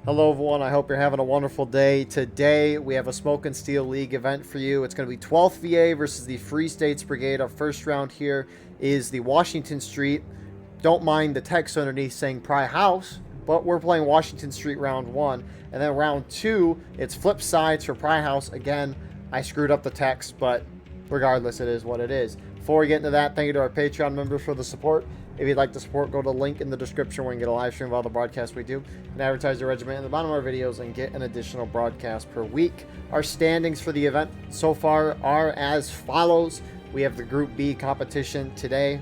Hello everyone, I hope you're having a wonderful day. Today we have a Smoke and Steel League event for you. It's going to be 12th VA versus the Free States Brigade. Our first round here is the Washington Street. Don't mind the text underneath saying Pry House, but we're playing Washington Street round 1. And then round 2, it's flip sides for Pry House. Again, I screwed up the text, but regardless, it is what it is. Before we get into that, thank you to our Patreon members for the support. If you'd like to support, go to the link in the description where you can get a live stream of all the broadcasts we do and advertise your regiment in the bottom of our videos and get an additional broadcast per week. Our standings for the event so far are as follows. We have the Group B competition today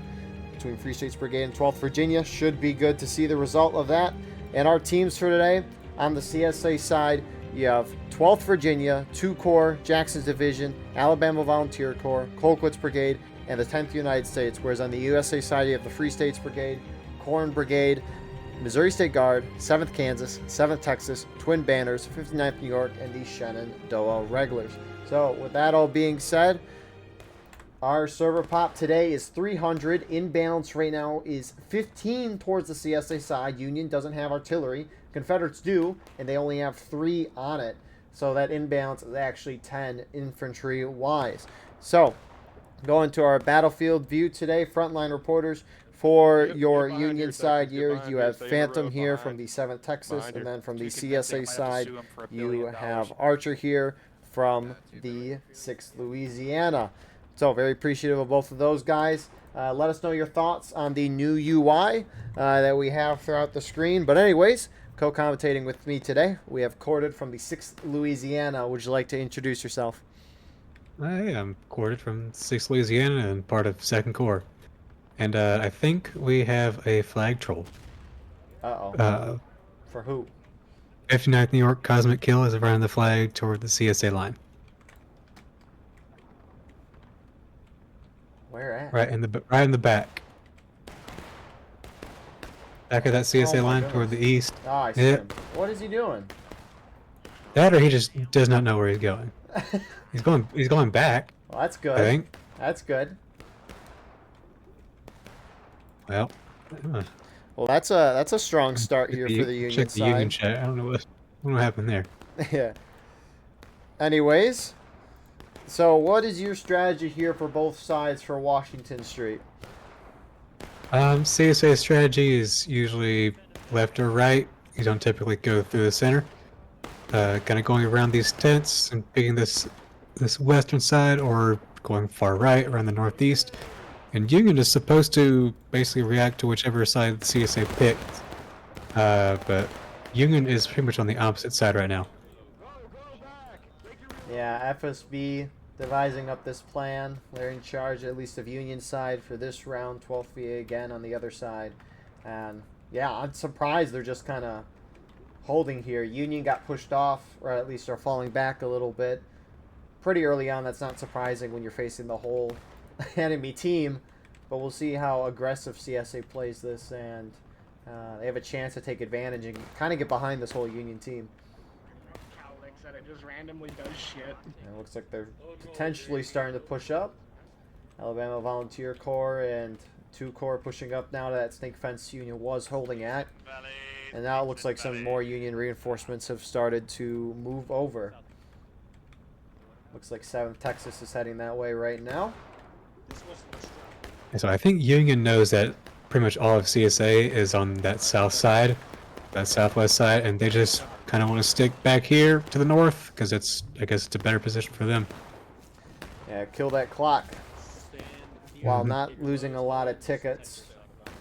between Free States Brigade and 12th Virginia. Should be good to see the result of that. And our teams for today, on the CSA side, you have 12th Virginia, 2 Corps, Jackson's Division, Alabama Volunteer Corps, Colquitt's Brigade, and the 10th United States, whereas on the USA side you have the Free States Brigade, Corn Brigade, Missouri State Guard, 7th Kansas, 7th Texas, Twin Banners, 59th New York, and the Shenandoah Regulars. So with that all being said, our server pop today is 300. In balance right now is 15 towards the CSA side. Union doesn't have artillery. Confederates do, and they only have 3 on it. So that imbalance is actually 10 infantry-wise. So going to our battlefield view today, frontline reporters. For your Union side here, you have Phantom here from the 7th Texas, and then from the CSA side, you have Archer here from the 6th Louisiana. So very appreciative of both of those guys. Let us know your thoughts on the new UI that we have throughout the screen. But anyways, co-commentating with me today, we have Corded from the 6th Louisiana. Would you like to introduce yourself? Hey, I'm Corded from 6th Louisiana and part of 2nd Corps. And I think we have a flag troll. Uh-oh. For who? 59th New York Cosmic Kill is around the flag toward the CSA line. Where at? Right in the back. Back of that CSA line toward the east. Oh, I see him. What is he doing? That or he just does not know where he's going. He's going back. Well, that's good. I think. That's good. Well, well, that's a strong start here for the Union check the side. Union chat. I don't know what happened there. Yeah. Anyways, so what is your strategy here for both sides for Washington Street? CSA strategy is usually left or right. You don't typically go through the center. Kind of going around these tents and picking this western side, or going far right around the northeast. And Union is supposed to basically react to whichever side the CSA picked. But Union is pretty much on the opposite side right now. Yeah, FSB devising up this plan. They're in charge at least of Union side for this round. 12th VA again on the other side. And yeah, I'm surprised they're just kind of holding here. Union got pushed off, or at least are falling back a little bit. Pretty early on, that's not surprising when you're facing the whole enemy team, but we'll see how aggressive CSA plays this, and they have a chance to take advantage and kind of get behind this whole Union team. That it just randomly does shit. And it looks like they're potentially starting to push up. Alabama Volunteer Corps and 2 Corps pushing up now to that snake fence Union was holding at. And now it looks like some more Union reinforcements have started to move over. Looks like 7th Texas is heading that way right now. So I think Union knows that pretty much all of CSA is on that south side, that southwest side, and they just kind of want to stick back here to the north because I guess it's a better position for them. Yeah, kill that clock while not losing a lot of tickets.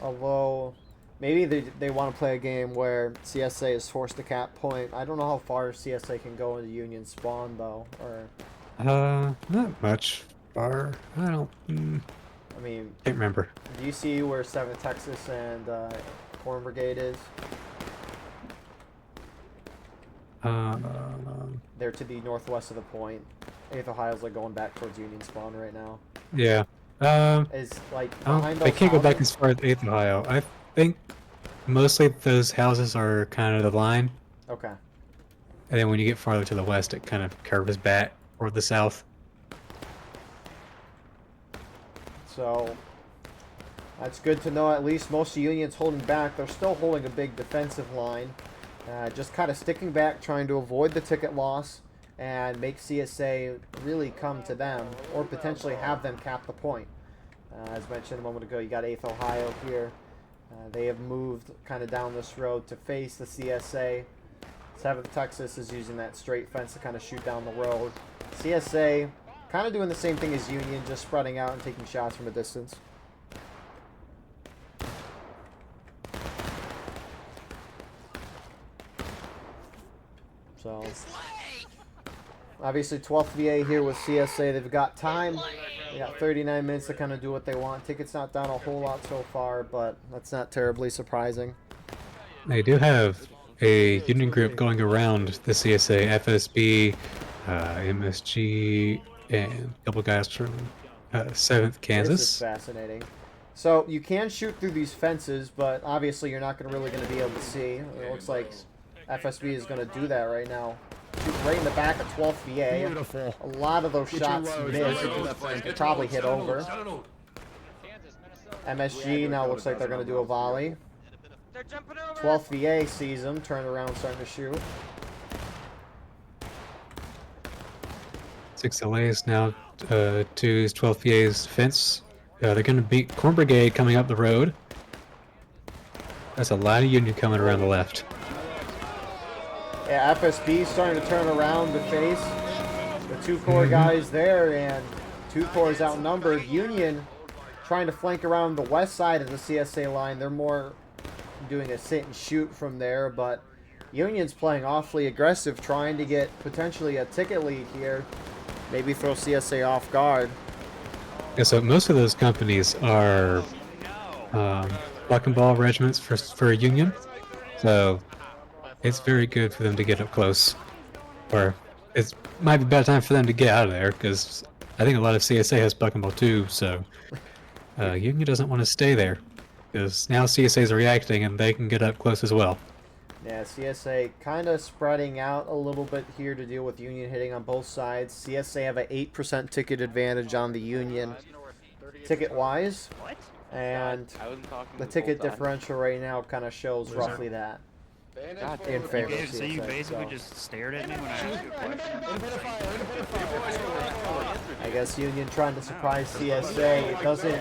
Although maybe they want to play a game where CSA is forced to cap point. I don't know how far CSA can go into Union spawn though, or not much far. I don't. I mean, can't remember. Do you see where 7th Texas and Corn Brigade is? They're to the northwest of the point. 8th Ohio's like going back towards Union spawn right now. Yeah. Is like behind those I can't go back houses? as far as 8th Ohio. I think mostly those houses are kind of the line. Okay. And then when you get farther to the west, it kind of curves back toward the south. So that's good to know. At least most of Union's holding back. They're still holding a big defensive line. Just kind of sticking back, trying to avoid the ticket loss and make CSA really come to them, or potentially have them cap the point. As mentioned a moment ago, you got 8th Ohio here. They have moved kind of down this road to face the CSA. 7th Texas is using that straight fence to kind of shoot down the road. CSA kind of doing the same thing as Union, just spreading out and taking shots from a distance. So, obviously 12th VA here with CSA. They've got time. They got 39 minutes to kind of do what they want. Ticket's not down a whole lot so far, but that's not terribly surprising. They do have a union group going around the CSA, FSB, MSG, and a couple guys from 7th Kansas. This is fascinating. So you can shoot through these fences, but obviously you're not really going to be able to see. It looks like FSB is going to do that right now. Shoot right in the back of 12th VA. Beautiful. A lot of those shots missed. They probably hit over. MSG now looks like they're going to do a volley. 12th VA sees them, turn around, starting to shoot. 6LA is now to 12th VA's fence. They're going to beat Corn Brigade coming up the road. That's a lot of Union coming around the left. Yeah, FSB starting to turn around to face the 2 Corps guys there, and 2 Corps outnumbered. Union trying to flank around the west side of the CSA line. They're more doing a sit and shoot from there, but Union's playing awfully aggressive, trying to get potentially a ticket lead here. Maybe throw CSA off guard. Yeah, so most of those companies are buck and ball regiments for Union. So it's very good for them to get up close. Or it might be a bad time for them to get out of there, because I think a lot of CSA has buck and ball too, so Union doesn't want to stay there. Because now CSA is reacting and they can get up close as well. Yeah, CSA kind of spreading out a little bit here to deal with Union hitting on both sides. CSA have an 8% ticket advantage on the Union ticket-wise. And the ticket differential right now kind of shows roughly that. In favor of CSA. So you basically just stared at me when I asked you a question? I guess Union trying to surprise CSA. It doesn't...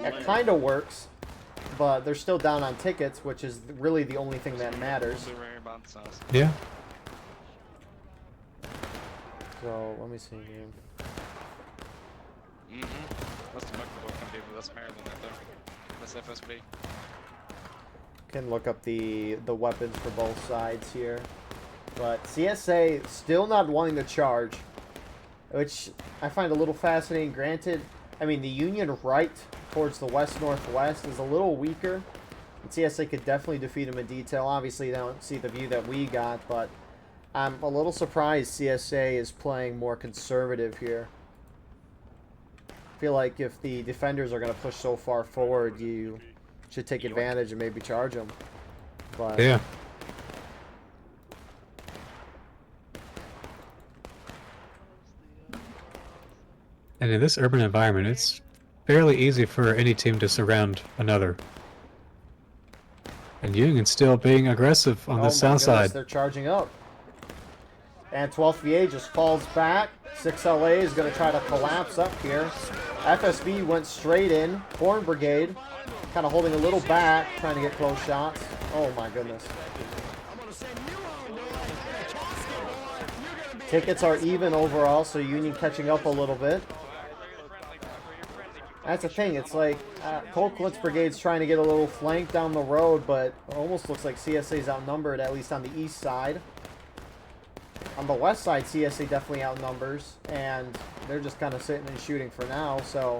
It kind of works. But they're still down on tickets, which is really the only thing that matters. Yeah. So, let me see here. That's FSB. Can look up the weapons for both sides here. But CSA still not wanting to charge, which I find a little fascinating. Granted, I mean, the Union right towards the west-northwest is a little weaker. And CSA could definitely defeat them in detail. Obviously, they don't see the view that we got, but I'm a little surprised CSA is playing more conservative here. I feel like if the defenders are going to push so far forward, you should take advantage and maybe charge them. But Yeah. And in this urban environment, it's fairly easy for any team to surround another. And Union's still being aggressive on the south side. They're charging up. And 12th VA just falls back. 6LA is going to try to collapse up here. FSB went straight in. Corn Brigade kind of holding a little back, trying to get close shots. Oh my goodness. Tickets are even overall, so Union catching up a little bit. That's the thing. It's like Colquitt's Brigade's trying to get a little flank down the road, but it almost looks like CSA's outnumbered, at least on the east side. On the west side, CSA definitely outnumbers, and they're just kind of sitting and shooting for now. So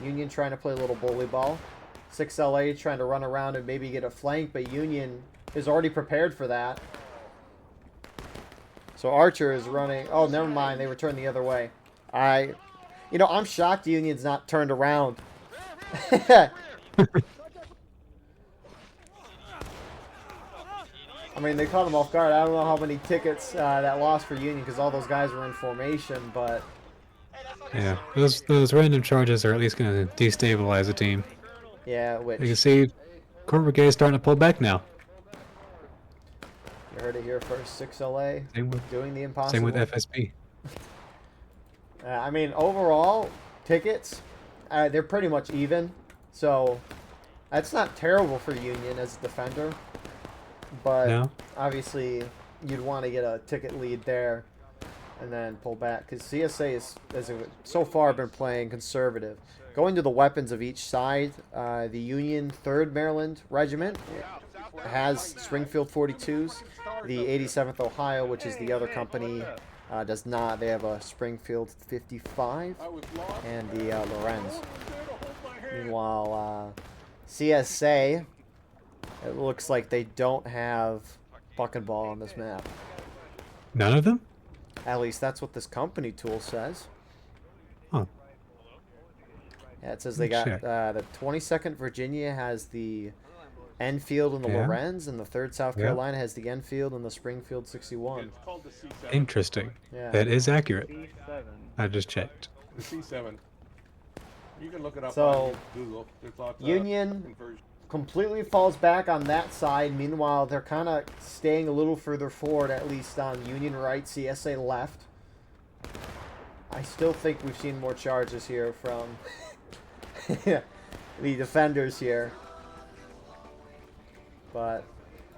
Union trying to play a little bully ball. 6LA trying to run around and maybe get a flank, but Union is already prepared for that. So Archer is running. Oh, never mind. They returned the other way. You know, I'm shocked Union's not turned around. I mean, they caught them off guard. I don't know how many tickets that lost for Union because all those guys were in formation, but... Yeah, those random charges are at least going to destabilize the team. Yeah, which... You can see Corn Brigade is starting to pull back now. You heard it here first. 6LA Same with doing the impossible. same with FSB. I mean, overall, tickets, they're pretty much even. So, that's not terrible for Union as a defender. But, No? obviously, you'd want to get a ticket lead there and then pull back. Because CSA has so far been playing conservative. Going to the weapons of each side, the Union 3rd Maryland Regiment has Springfield 42s. The 87th Ohio, which is the other company, does not. They have a Springfield 55 and the Lorenz. Meanwhile, CSA, it looks like they don't have buck and ball on this map. None of them? At least that's what this company tool says. Huh. Yeah, it says they got Check. the 22nd Virginia has the Enfield and the Yeah. Lorenz, and the 3rd South Yeah. Carolina has the Enfield and the Springfield 61. Interesting. Yeah. That is accurate. C7. I just checked. The C7. You can look it up So, on Google. There's lots of Union conversion. completely falls back on that side. Meanwhile, they're kind of staying a little further forward, at least on Union right, CSA left. I still think we've seen more charges here from the defenders here. But,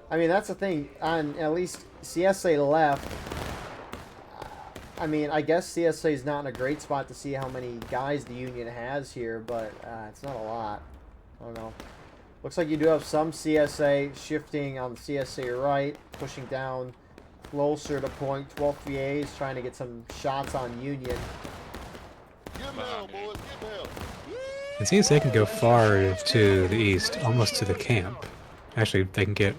I mean, that's the thing. On at least CSA left, I mean, I guess CSA is not in a great spot to see how many guys the Union has here, but it's not a lot. I don't know. Looks like you do have some CSA shifting on the CSA right, pushing down closer to point. 12 VAs trying to get some shots on Union. And CSA can go far to the east, almost to the camp. Actually, they can get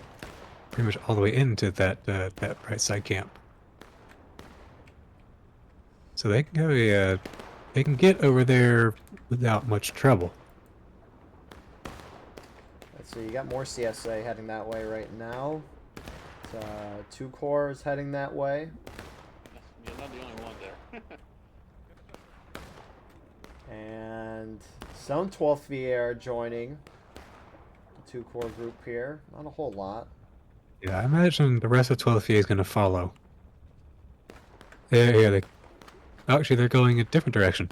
pretty much all the way into that that right side camp. So they can go they can get over there without much trouble. Let's see, you got more CSA heading that way right now. 2 Corps is heading that way. You're not the only one there. And some 12th VA are joining the 2 Corps group here. Not a whole lot. Yeah, I imagine the rest of 12th VA is going to follow. Yeah, they. Oh, actually, they're going a different direction.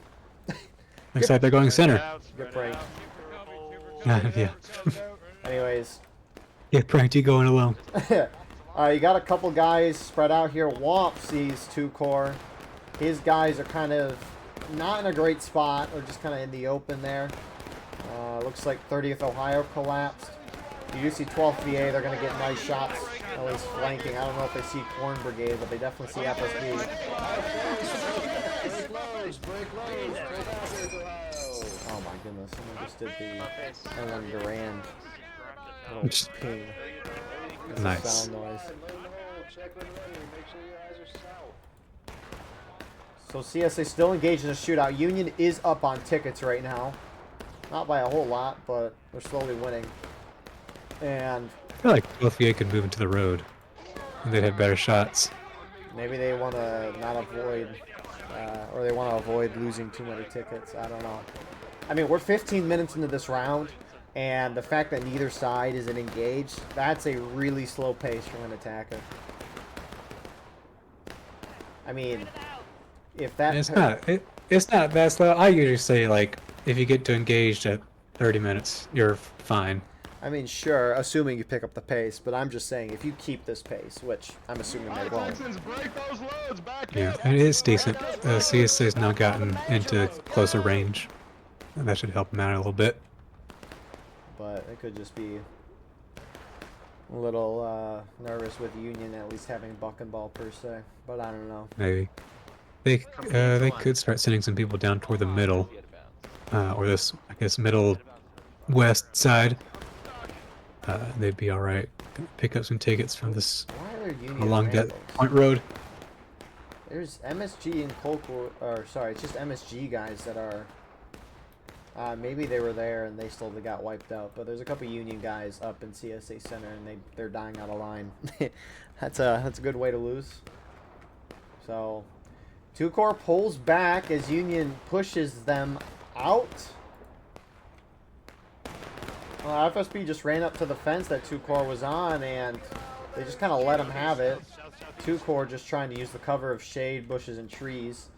Looks like they're going center. Get pranked. Yeah. Anyways, Yeah, pranked you going alone. you got a couple guys spread out here. Womp sees 2 Corps. His guys are kind of not in a great spot, or just kind of in the open there. Looks like 30th Ohio collapsed. You do see 12th VA. They're going to get nice shots, at least flanking. I don't know if they see Corn Brigade, but they definitely see FSB. Oh my goodness, someone just did the Ellen Durand little ping. That's a Nice. sound noise. So CSA still engaged in a shootout. Union is up on tickets right now. Not by a whole lot, but they're slowly winning. And I feel like 12th VA could move into the road, and they'd have better shots. maybe they want to not avoid, or they want to avoid losing too many tickets. I don't know. I mean, we're 15 minutes into this round, and the fact that neither side isn't engaged, that's a really slow pace from an attacker. I mean, if that... It's not that slow. I usually say, like, if you get to engaged at 30 minutes, you're fine. I mean, sure, assuming you pick up the pace, but I'm just saying, if you keep this pace, which I'm assuming they won't. Yeah, and it is decent. CSA's now gotten into closer range, and that should help them out a little bit. But it could just be a little nervous with Union at least having buck and ball per se. But I don't know. Maybe they could start sending some people down toward the middle, or this, I guess, middle west side. They'd be all right. Pick up some tickets from this Why are there Union along that Rambles? point road. There's MSG and Colquitt, or sorry, it's just MSG guys that are. Maybe they were there and they still got wiped out. But there's a couple Union guys up in CSA Center and they're dying out of line. that's a good way to lose. So, 2 Corps pulls back as Union pushes them out. FSB just ran up to the fence that 2 Corps was on, and They just kind of let them have it. 2 Corps just trying to use the cover of shade, bushes, and trees.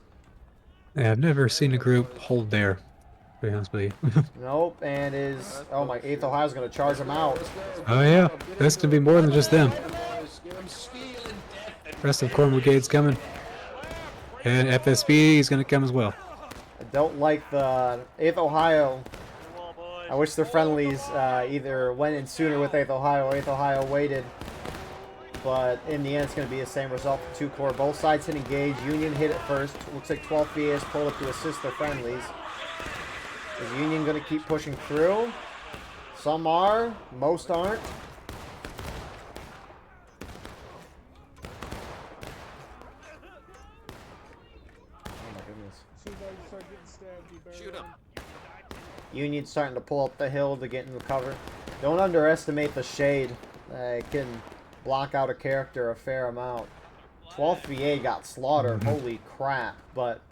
Yeah, I've never seen a group hold there, to be honest with you. Nope, and is... Oh, my 8th Ohio's going to charge them out. Oh yeah, that's gonna be more than just them. Rest of Corps Brigade's coming. And FSB is gonna come as well. I don't like the 8th Ohio. I wish their friendlies either went in sooner with 8th Ohio or 8th Ohio waited. But in the end, it's going to be the same result for 2 Corps. Both sides hit engage. Union hit it first. Looks like 12th VA has pulled up to assist their friendlies. Is Union going to keep pushing through? Some are. Most aren't. Oh my goodness. Shoot him. Union's starting to pull up the hill to get in the cover. Don't underestimate the shade. It can block out a character a fair amount. 12th VA got slaughtered. Holy crap. But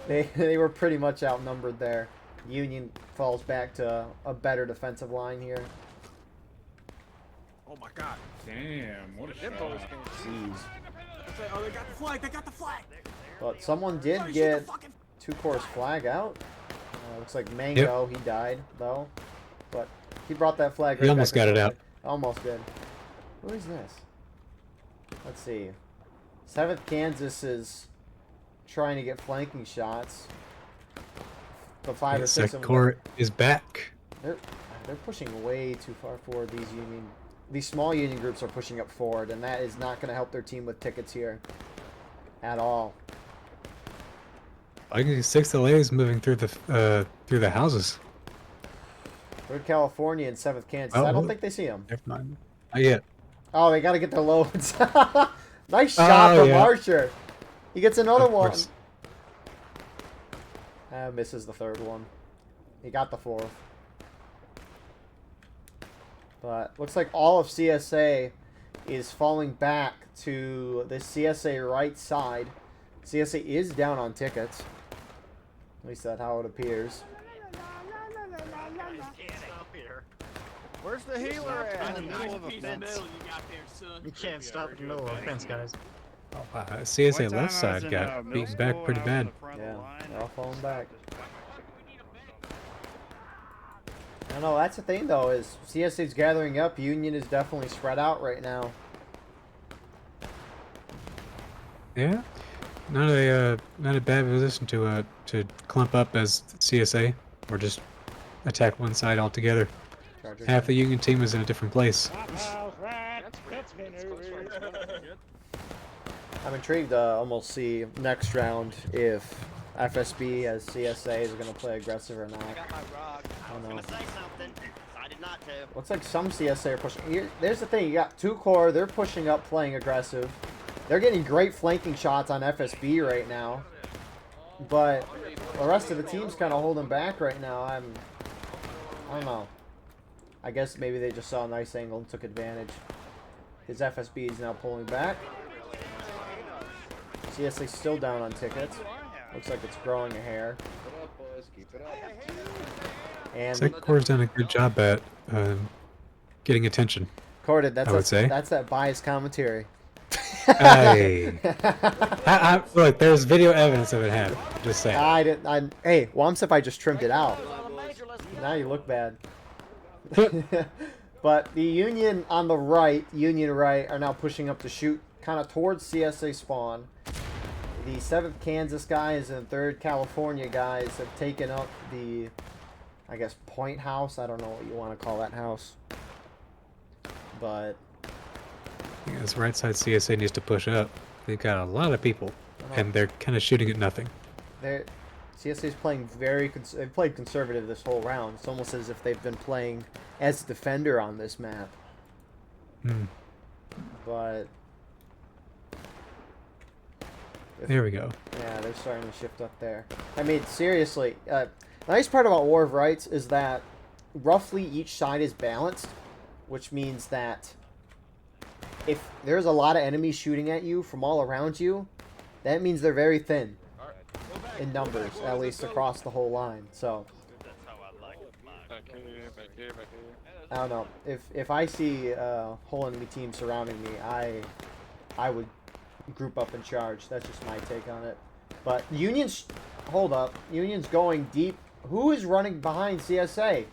they were pretty much outnumbered there. Union falls back to a better defensive line here. Oh my god. Damn, what a shot. Jeez. Oh, they got the flag. They got the flag. But someone did get 2 Corps' flag out. Looks like Mango, he died, though. But he brought that flag right He almost back got it inside. out. Almost did. Who is this? Let's see. 7th Kansas is trying to get flanking shots. The 5 or 6 of Second them. Corps is back. They're pushing way too far forward. These small Union groups are pushing up forward, and that is not going to help their team with tickets here at all. I can see 6 LAs moving through the houses. 3rd California and 7th Kansas. Oh, I don't well, think they see them. Never mind. Not yet. Oh, they got to get their loads. Nice shot from yeah. Archer. He gets another Of one. course. Misses the 3rd one. He got the 4th. But looks like all of CSA is falling back to the CSA right side. CSA is down on tickets. At least that's how it appears. Where's the healer at? In the middle of a fence. You can't stop in the middle of a fence, guys. CSA left side got beaten back pretty bad. Yeah, they're all falling back. I don't know, that's the thing though, is CSA's gathering up. Union is definitely spread out right now. Yeah, not a bad position to clump up as CSA, or just attack one side altogether. Charger. Half the Union team is in a different place. I'm intrigued to almost see next round if FSB as CSA is going to play aggressive or not. I got my rock. I was know. gonna say something. Decided not to. Looks like some CSA are pushing. There's the thing, you got 2 Corps, they're pushing up playing aggressive. They're getting great flanking shots on FSB right now. But the rest of the team's kind of holding back right now. I don't know. I guess maybe they just saw a nice angle and took advantage. His FSB is now pulling back. CSA still down on tickets. Looks like it's growing a hair. And Second Corps done a good job at getting attention. Corded, I would say. that's that biased commentary. Hey, look, there's video evidence of it happening. Just saying. Hey, Wamsif, I just trimmed it out. Now you look bad. But the Union on the right, Union right, are now pushing up to shoot kind of towards CSA spawn. The 7th Kansas guys and 3rd California guys have taken up the, I guess, point house. I don't know what you want to call that house. But Yeah, this right side CSA needs to push up. They've got a lot of people, and they're kind of shooting at nothing. CSA's playing they've played conservative this whole round. It's almost as if they've been playing as a defender on this map. Hmm. But There we go. yeah, they're starting to shift up there. I mean, seriously, the nice part about War of Rights is that roughly each side is balanced, which means that if there's a lot of enemies shooting at you from all around you, that means they're very thin in numbers, at least across the whole line. So Back here, back here, back here. I don't know. If I see a whole enemy team surrounding me, I would group up and charge. That's just my take on it. But Union's... Hold up. Union's going deep. Who is running behind CSA?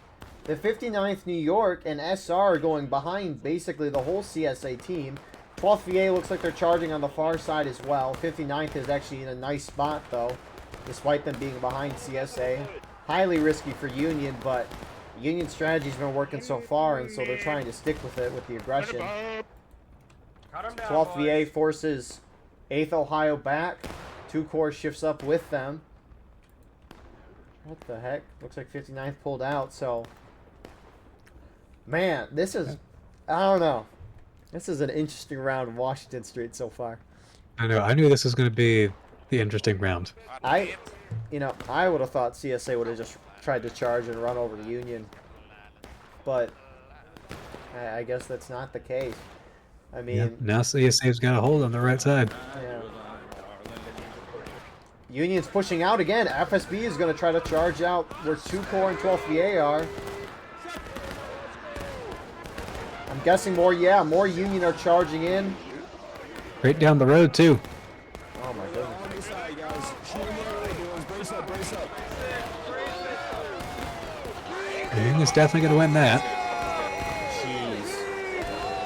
The 59th New York and SR are going behind basically the whole CSA team. 12th VA looks like they're charging on the far side as well. 59th is actually in a nice spot, though, despite them being behind CSA. Highly risky for Union, but Union strategy's been working so far, and so they're trying to stick with it with the aggression. 12th VA forces 8th Ohio back. 2 Corps shifts up with them. What the heck? Looks like 59th pulled out, so... Man, this is... I don't know. This is an interesting round of Washington Street so far. I know. I knew this was going to be the interesting round. I would have thought CSA would have just tried to charge and run over the Union. But I guess that's not the case. I mean... Yeah, now CSA's got a hold on the right side. Yeah. Union's pushing out again. FSB is going to try to charge out where 2 Corps and 12th VA are. I'm guessing more Union are charging in. Right down the road, too. Oh my goodness. Union's definitely going to win that. Jeez.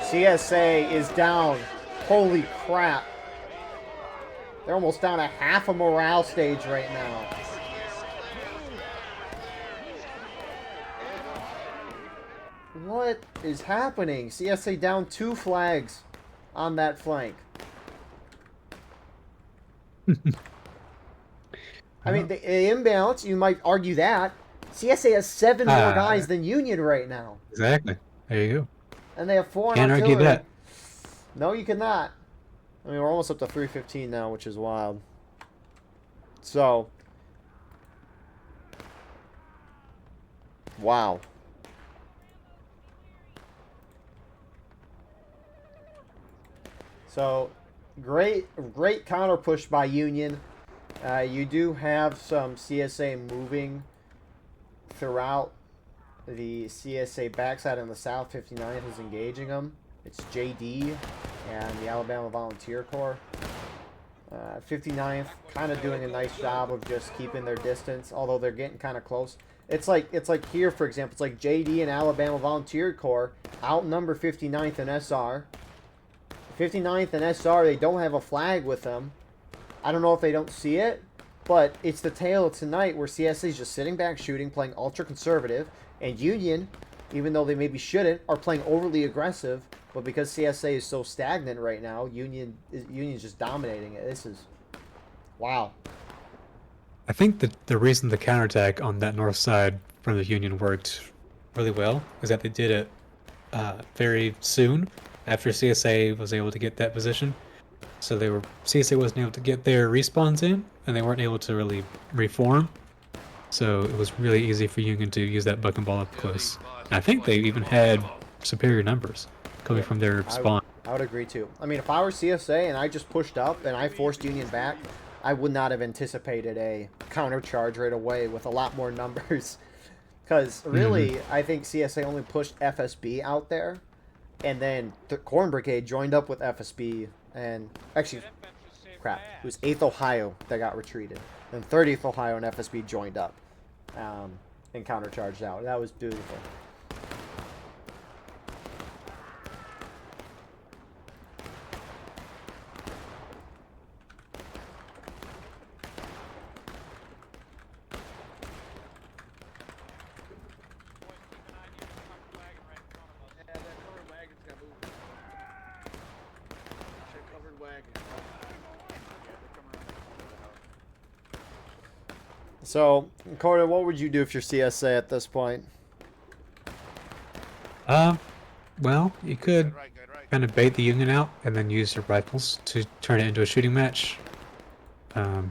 CSA is down. Holy crap. They're almost down a half a morale stage right now. What is happening? CSA down 2 flags on that flank. I mean, the imbalance, you might argue that. CSA has 7 more guys than Union right now. Exactly. There you go. And they have 4 Can't artillery. argue that. No, you cannot. I mean, we're almost up to 315 now, which is wild. So. Wow. So, great counter push by Union. You do have some CSA moving throughout the CSA backside on the south. 59th is engaging them. It's JD and the Alabama Volunteer Corps. 59th kind of doing a nice job of just keeping their distance, although they're getting kind of close. It's like here, for example, it's like JD and Alabama Volunteer Corps outnumber 59th and SR. 59th and SR, they don't have a flag with them. I don't know if they don't see it, but it's the tale of tonight where CSA is just sitting back shooting, playing ultra-conservative, and Union, even though they maybe shouldn't, are playing overly aggressive. But because CSA is so stagnant right now, Union's just dominating it. This is... Wow. I think that the reason the counterattack on that north side from the Union worked really well is that they did it very soon after CSA was able to get that position. So CSA wasn't able to get their respawns in, and they weren't able to really reform. So it was really easy for Union to use that buck and ball up close. And I think they even had superior numbers coming from their spawn. I would agree too. I mean, if I were CSA and I just pushed up and I forced Union back, I would not have anticipated a counter charge right away with a lot more numbers. Because really, I think CSA only pushed FSB out there, and then the Corn Brigade joined up with FSB, and actually, crap, it was 8th Ohio that got retreated. Then 30th Ohio and FSB joined up and countercharged out. That was beautiful. So, Corden, what would you do if you're CSA at this point? Well, you could kind of bait the Union out and then use your rifles to turn it into a shooting match. You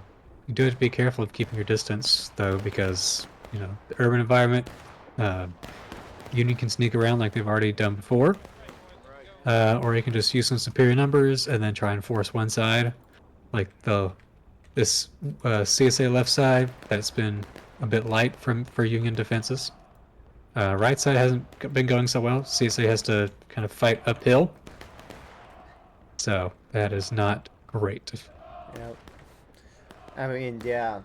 do have to be careful of keeping your distance, though, because, you know, the urban environment, Union can sneak around like they've already done before. Or you can just use some superior numbers and then try and force one side, like this CSA left side that's been a bit light for Union defenses. Right side hasn't been going so well. CSA has to kind of fight uphill. So that is not great. Yep. I mean, yeah.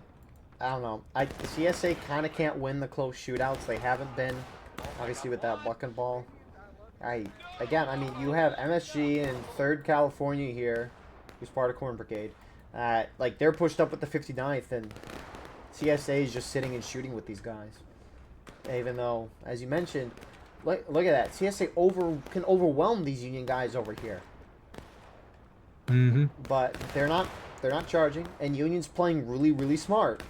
I don't know. CSA kind of can't win the close shootouts. They haven't been, obviously, with that buck and ball. Again, I mean, you have MSG in 3rd California here, who's part of Corn Brigade. Like, they're pushed up with the 59th, and CSA is just sitting and shooting with these guys. Even though, as you mentioned, look at that. CSA can overwhelm these Union guys over here. Mm-hmm. But they're not charging, and Union's playing really, really smart.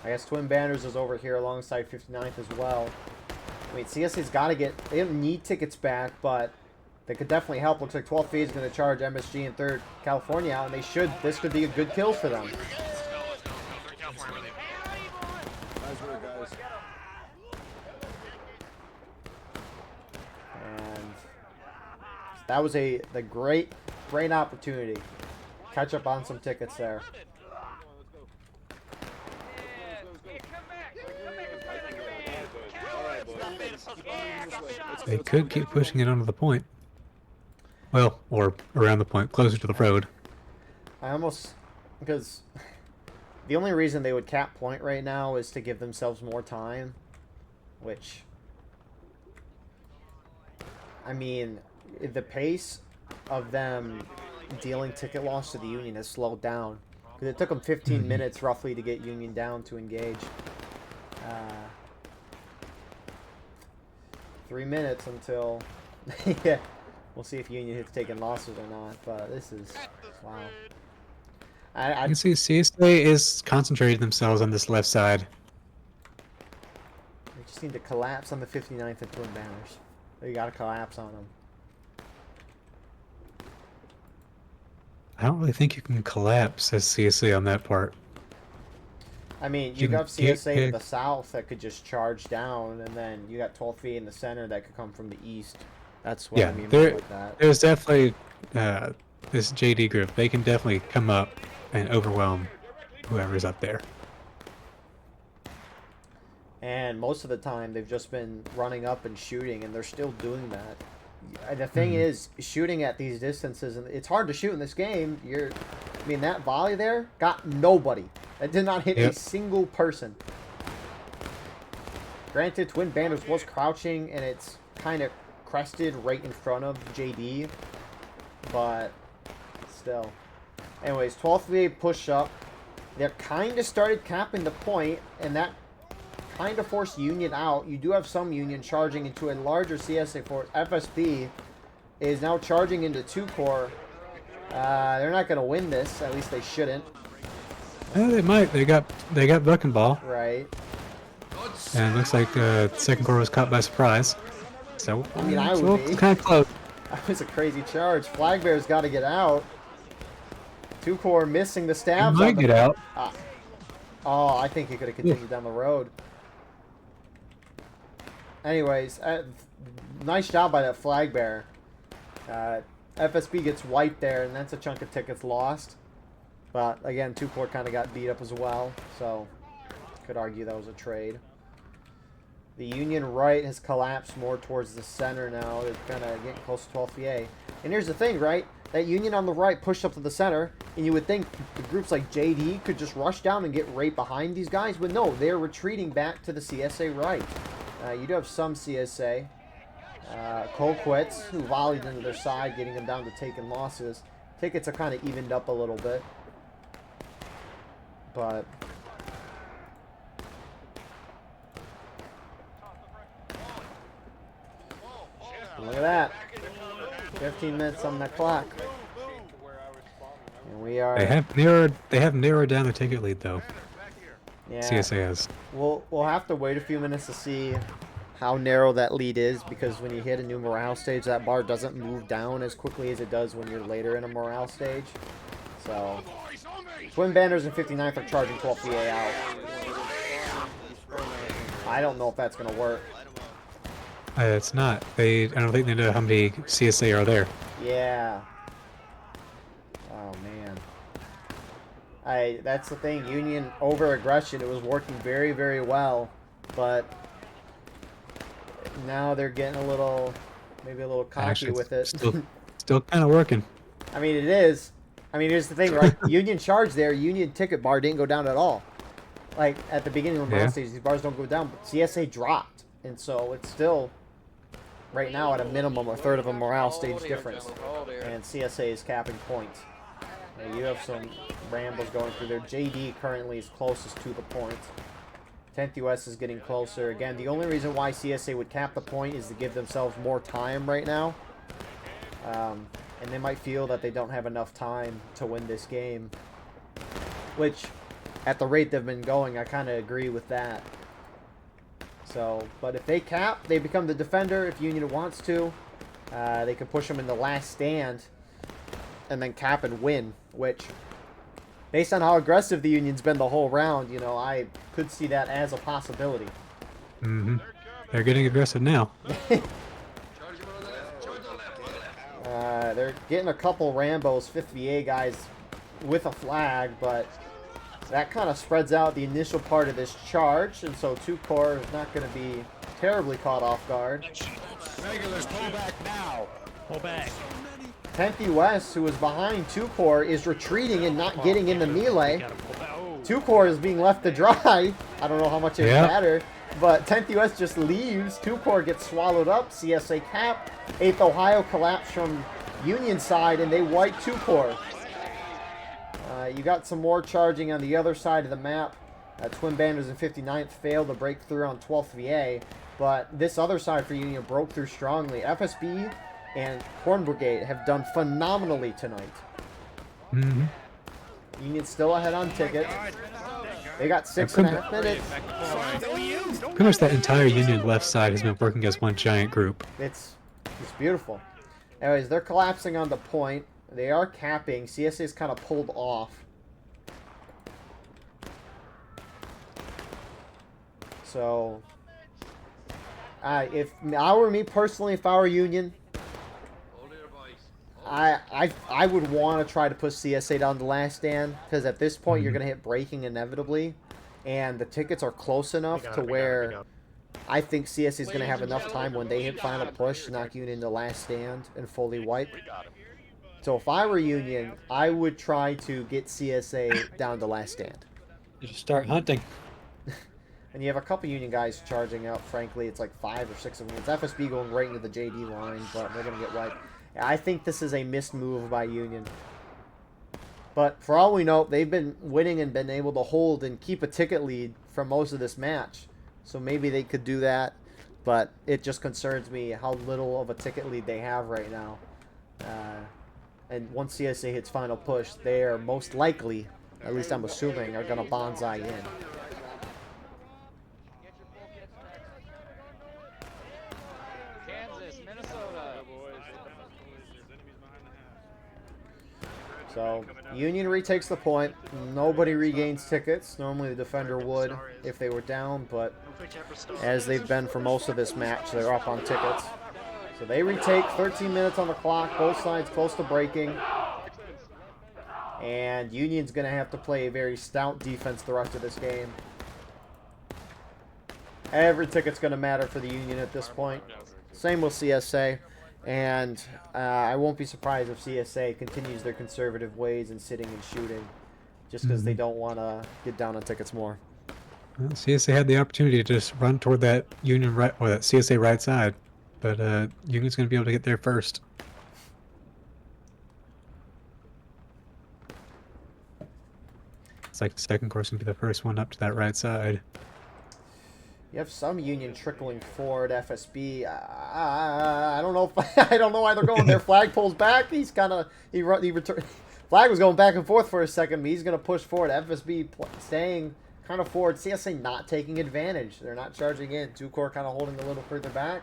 I guess Twin Banners is over here alongside 59th as well. I mean, CSA's got to get... They don't need tickets back, but they could definitely help. Looks like 12th is going to charge MSG in 3rd California out, and they should... This could be a good kill for them. And that was the great opportunity. Catch up on some tickets there. They could keep pushing it onto the point. Well, or around the point, closer to the road. Because the only reason they would cap point right now is to give themselves more time, which, I mean, the pace of them dealing ticket loss to the Union has slowed down. Because it took them 15 minutes roughly to get Union down to engage. 3 minutes until... yeah, we'll see if Union hits taking losses or not, but this is... Wow. You can see CSA is concentrating themselves on this left side. They just need to collapse on the 59th and Twin Banners. They gotta collapse on them. I don't really think you can collapse as CSA on that part. I mean, you got CSA to the south that could just charge down, and then you got 12 feet in the center that could come from the east. That's what I mean by that. There's definitely this JD group. They can definitely come up and overwhelm whoever's up there. And most of the time, they've just been running up and shooting, and they're still doing that. The thing is, shooting at these distances, and it's hard to shoot in this game. I mean, that volley there got nobody. That did not hit a single person. Granted, Twin Banners was crouching, and it's kind of crested right in front of JD, but still. Anyways, 12th VA push up. They kind of started capping the point, and that kind of forced Union out. You do have some Union charging into a larger CSA force. FSB is now charging into 2-core. They're not going to win this. At least they shouldn't. They might. They got buck and ball. Right. And it looks like 2nd core was caught by surprise. So I mean, I would be. Kind of close. That was a crazy charge. Flag Bear's got to get out. 2-core missing the stabs. He might get out. Oh, I think he could have continued down the road. Anyways, nice job by that Flag Bear. FSB gets wiped there, and that's a chunk of tickets lost. But, again, 2-core kind of got beat up as well, so could argue that was a trade. The Union right has collapsed more towards the center now. They're kind of getting close to 12th VA. And here's the thing, right? That Union on the right pushed up to the center, and you would think the groups like JD could just rush down and get right behind these guys, but no, they're retreating back to the CSA right. You do have some CSA. Colquitts, who volleyed into their side, getting them down to taking losses. Tickets are kind of evened up a little bit. But... look at that. 15 minutes on the clock. And we are... They have narrowed down their ticket lead, though. Yeah. CSA has. We'll have to wait a few minutes to see how narrow that lead is, because when you hit a new morale stage, that bar doesn't move down as quickly as it does when you're later in a morale stage. So, Twin Banners and 59th are charging 12th VA out. I don't know if that's going to work. It's not. I don't think they know how many CSA are there. Yeah. Oh, man. That's the thing. Union over-aggression. It was working very, very well but now they're getting a little, maybe a little cocky Actually, with it. Still kind of working. I mean, it is. I mean, here's the thing, right? Union charge there, Union ticket bar didn't go down at all. Like, at the beginning of the morale stage, these bars don't go down, but CSA dropped. And so it's still, right now, at a minimum, a third of a morale stage difference. And CSA is capping points. Now, you have some rambles going through there. JD currently is closest to the point. 10th US is getting closer. Again, the only reason why CSA would cap the point is to give themselves more time right now. And they might feel that they don't have enough time to win this game. Which, at the rate they've been going, I kind of agree with that. So, but if they cap, they become the defender if Union wants to. They can push them in the last stand and then cap and win, which, based on how aggressive the Union's been the whole round, you know, I could see that as a possibility. Mm-hmm. They're getting aggressive now. They're getting a couple Rambos, 5th VA guys with a flag, but that kind of spreads out the initial part of this charge, and so 2 Corps is not going to be terribly caught off guard. Regulars, pull back now. Pull back. 10th US, who was behind 2 Corps, is retreating and not getting in the melee. Gotta pull back. Oh. 2 Corps is being left to dry. I don't know how much it matters, but 10th US just leaves. 2 Corps gets swallowed up. CSA cap. 8th Ohio collapse from Union side, and they wipe 2 Corps. You got some more charging on the other side of the map. Twin Banners in 59th failed to break through on 12th VA, but this other side for Union broke through strongly. FSB and Horn Brigade have done phenomenally tonight. Mm-hmm. Union still ahead on ticket. They got 6.5 minutes. Pretty much that entire Union left side has been working as one giant group. It's beautiful. Anyways, they're collapsing on the point. They are capping. CSA's kind of pulled off. So, if I were me personally, if I were Union, I would want to try to push CSA down the last stand, because at this point you're going to hit breaking inevitably, and the tickets are close enough to where I think CSA is going to have enough time when they hit final push to knock Union into last stand and fully wipe. So if I were Union, I would try to get CSA down to last stand. You just start hunting. And you have a couple Union guys charging out, frankly. It's like 5 or 6 of them. It's FSB going right into the JD line, but they're going to get wiped. I think this is a missed move by Union. But for all we know, they've been winning and been able to hold and keep a ticket lead for most of this match. So maybe they could do that. But it just concerns me how little of a ticket lead they have right now. And once CSA hits final push, they are most likely, at least I'm assuming, are going to bonsai in. Kansas, Minnesota. So, Union retakes the point. Nobody regains tickets. Normally the defender would if they were down, but as they've been for most of this match, they're up on tickets. So they retake, 13 minutes on the clock, both sides close to breaking. And Union's going to have to play a very stout defense the rest of this game. Every ticket's going to matter for the Union at this point. Same with CSA. And I won't be surprised if CSA continues their conservative ways and sitting and shooting, just because they don't want to get down on tickets more. Well, CSA had the opportunity to just run toward that Union right, or that CSA right side, but Union's going to be able to get there first. It's like the second course going to be the first one up to that right side. You have some Union trickling forward. FSB. I don't know. I don't know why they're going there. Flag pulls back. He's kind of he returned. Flag was going back and forth for a second. But he's going to push forward. FSB staying kind of forward. CSA not taking advantage. They're not charging in. 2 Corps kind of holding a little further back.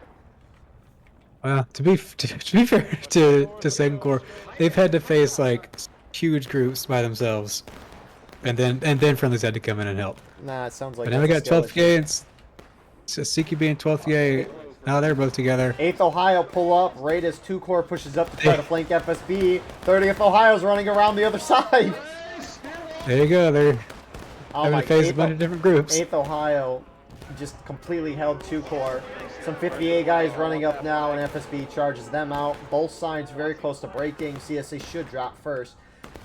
Well, to be fair to second corps, they've had to face like huge groups by themselves, and then friendlies had to come in and help. Nah, it sounds like. But now we got 12th VA and CQB and 12th VA. Now they're both together. 8th Ohio pull up right as 2 Corps pushes up to try to flank FSB. 30th Ohio's running around the other side. There you go. They're having to face a bunch of different groups. 8th Ohio just completely held 2 core. Some 50A guys running up now, and FSB charges them out. Both sides very close to breaking. CSA should drop first.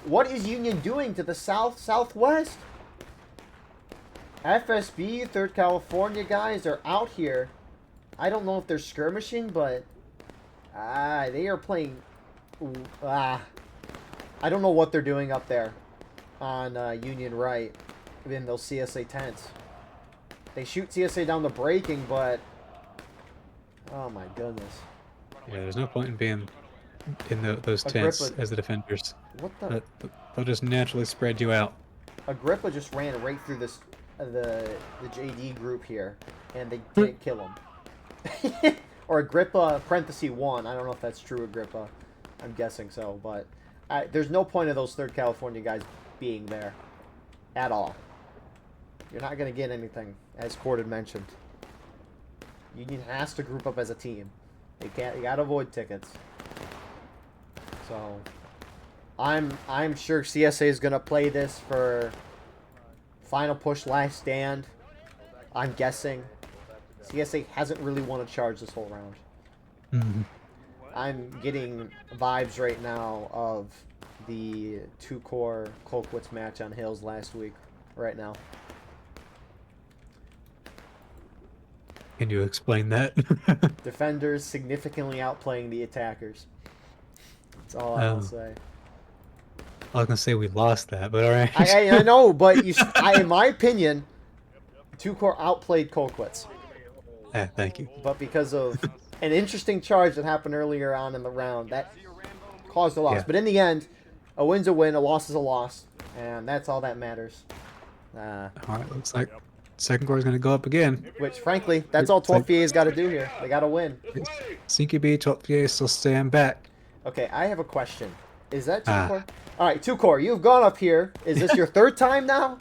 What is Union doing to the southwest? FSB, 3rd California guys are out here. I don't know if they're skirmishing, but they are playing. I don't know what they're doing up there on Union right in those CSA tents. They shoot CSA down the breaking, but oh my goodness. Yeah, there's no point in being in those tents as the defenders. What the? They'll just naturally spread you out. Agrippa just ran right through this the JD group here, and they didn't kill him. Or Agrippa parenthesis 1. I don't know if that's true, Agrippa. I'm guessing so, but there's no point of those 3rd California guys being there at all. You're not going to get anything, as Cord had mentioned. Union has to group up as a team. You got to avoid tickets. So I'm sure CSA is going to play this for final push, last stand. I'm guessing. CSA hasn't really won a charge this whole round. Mm-hmm. I'm getting vibes right now of the 2-core Colquitt's match on Hills last week. Right now. Can you explain that? Defenders significantly outplaying the attackers. That's all I will say. I was gonna say we lost that, but all right. I know, but in my opinion, 2-core outplayed Colquitt's. Thank you. But because of an interesting charge that happened earlier on in the round, that caused a loss. Yeah. But in the end, a win's a win, a loss is a loss, and that's all that matters. All right, looks like 2nd Corps is going to go up again. Which, frankly, that's all 12th VA's got to do here. They got to win. CQB, 12th VA still stand back. Okay, I have a question. Is that 2-core? All right, 2-core, you've gone up here. Is this your 3rd time now?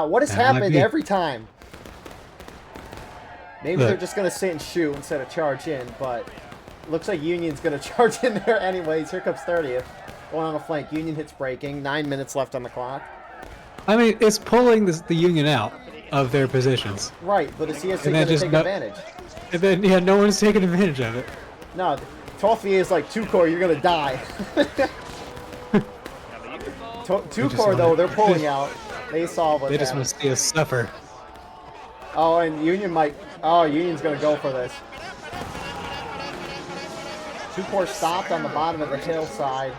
What has happened every time? Maybe they're just going to sit and shoot instead of charge in, but looks like Union's going to charge in there anyways. Here comes 30th. Going on the flank. Union hits breaking. 9 minutes left on the clock. I mean, it's pulling the Union out of their positions. Right, but the CSA going to take advantage. And then, yeah, no one's taking advantage of it. No, 12th VA is like 2-core, you're going to die. 2-core, though, they're pulling out. They solve it. They just want to see us suffer. Oh, and Union might... Oh, Union's going to go for this. 2-core stopped on the bottom of the hillside.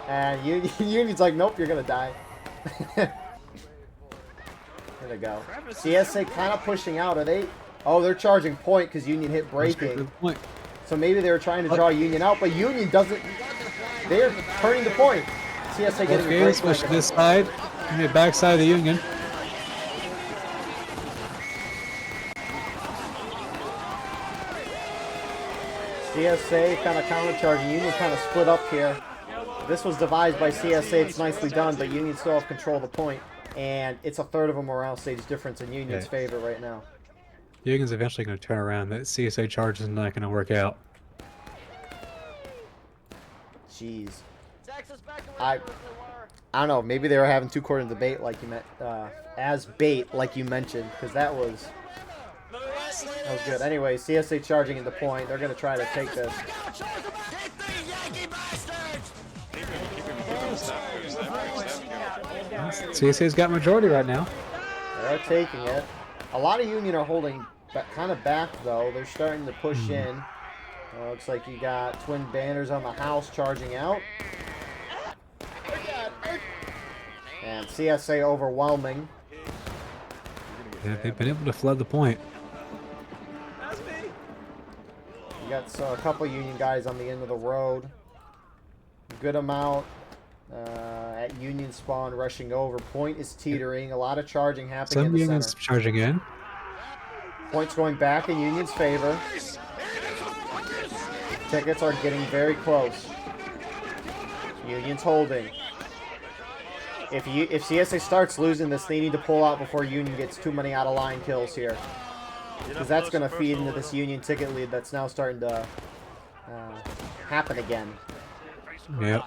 And Union's like, nope, you're going to die. There they go. CSA kind of pushing out. Are they... Oh, they're charging point because Union hit breaking. So maybe they were trying to draw Union out, but Union doesn't... They're turning the point. CSA getting a break. Switch to this side. And the back side of the Union. CSA kind of counter-charging. Union kind of split up here. This was devised by CSA. It's nicely done, but Union still have control of the point. And it's a third of a morale stage difference in Union's favor right now. Union's eventually going to turn around. That CSA charge is not going to work out. Jeez. I don't know. Maybe they were having 2-core debate like you meant, as bait like you mentioned, because that was good. Anyway, CSA charging into point. They're going to try to take this. CSA's got majority right now. They're taking it. A lot of Union are holding kind of back, though. They're starting to push in. Looks like you got twin banners on the house charging out. And CSA overwhelming. Yeah, they've been able to flood the point. You got a couple Union guys on the end of the road. Good amount at Union spawn rushing over. Point is teetering. A lot of charging happening in the Unions center. charging in. Points going back in Union's favor. Tickets are getting very close. Union's holding. If CSA starts losing this, they need to pull out before Union gets too many out of line kills here. Because that's going to feed into this Union ticket lead that's now starting to happen again. Yep.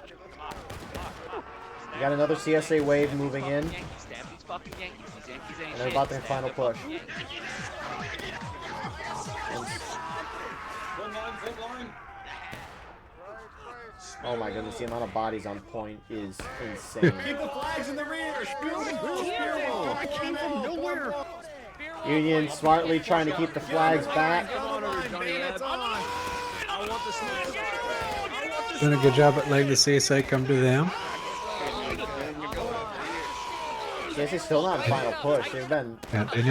You got another CSA wave moving in. fucking Yankees. These Yankees ain't And they're shit. about their Stand final up, push. fucking Yankees. Oh my goodness, the amount of bodies on point is insane. Keep the flags in the rear. I came from nowhere. Union smartly trying to keep the flags back. Doing a good job at letting the CSA come to them. CSA's still not in final push. They've been And they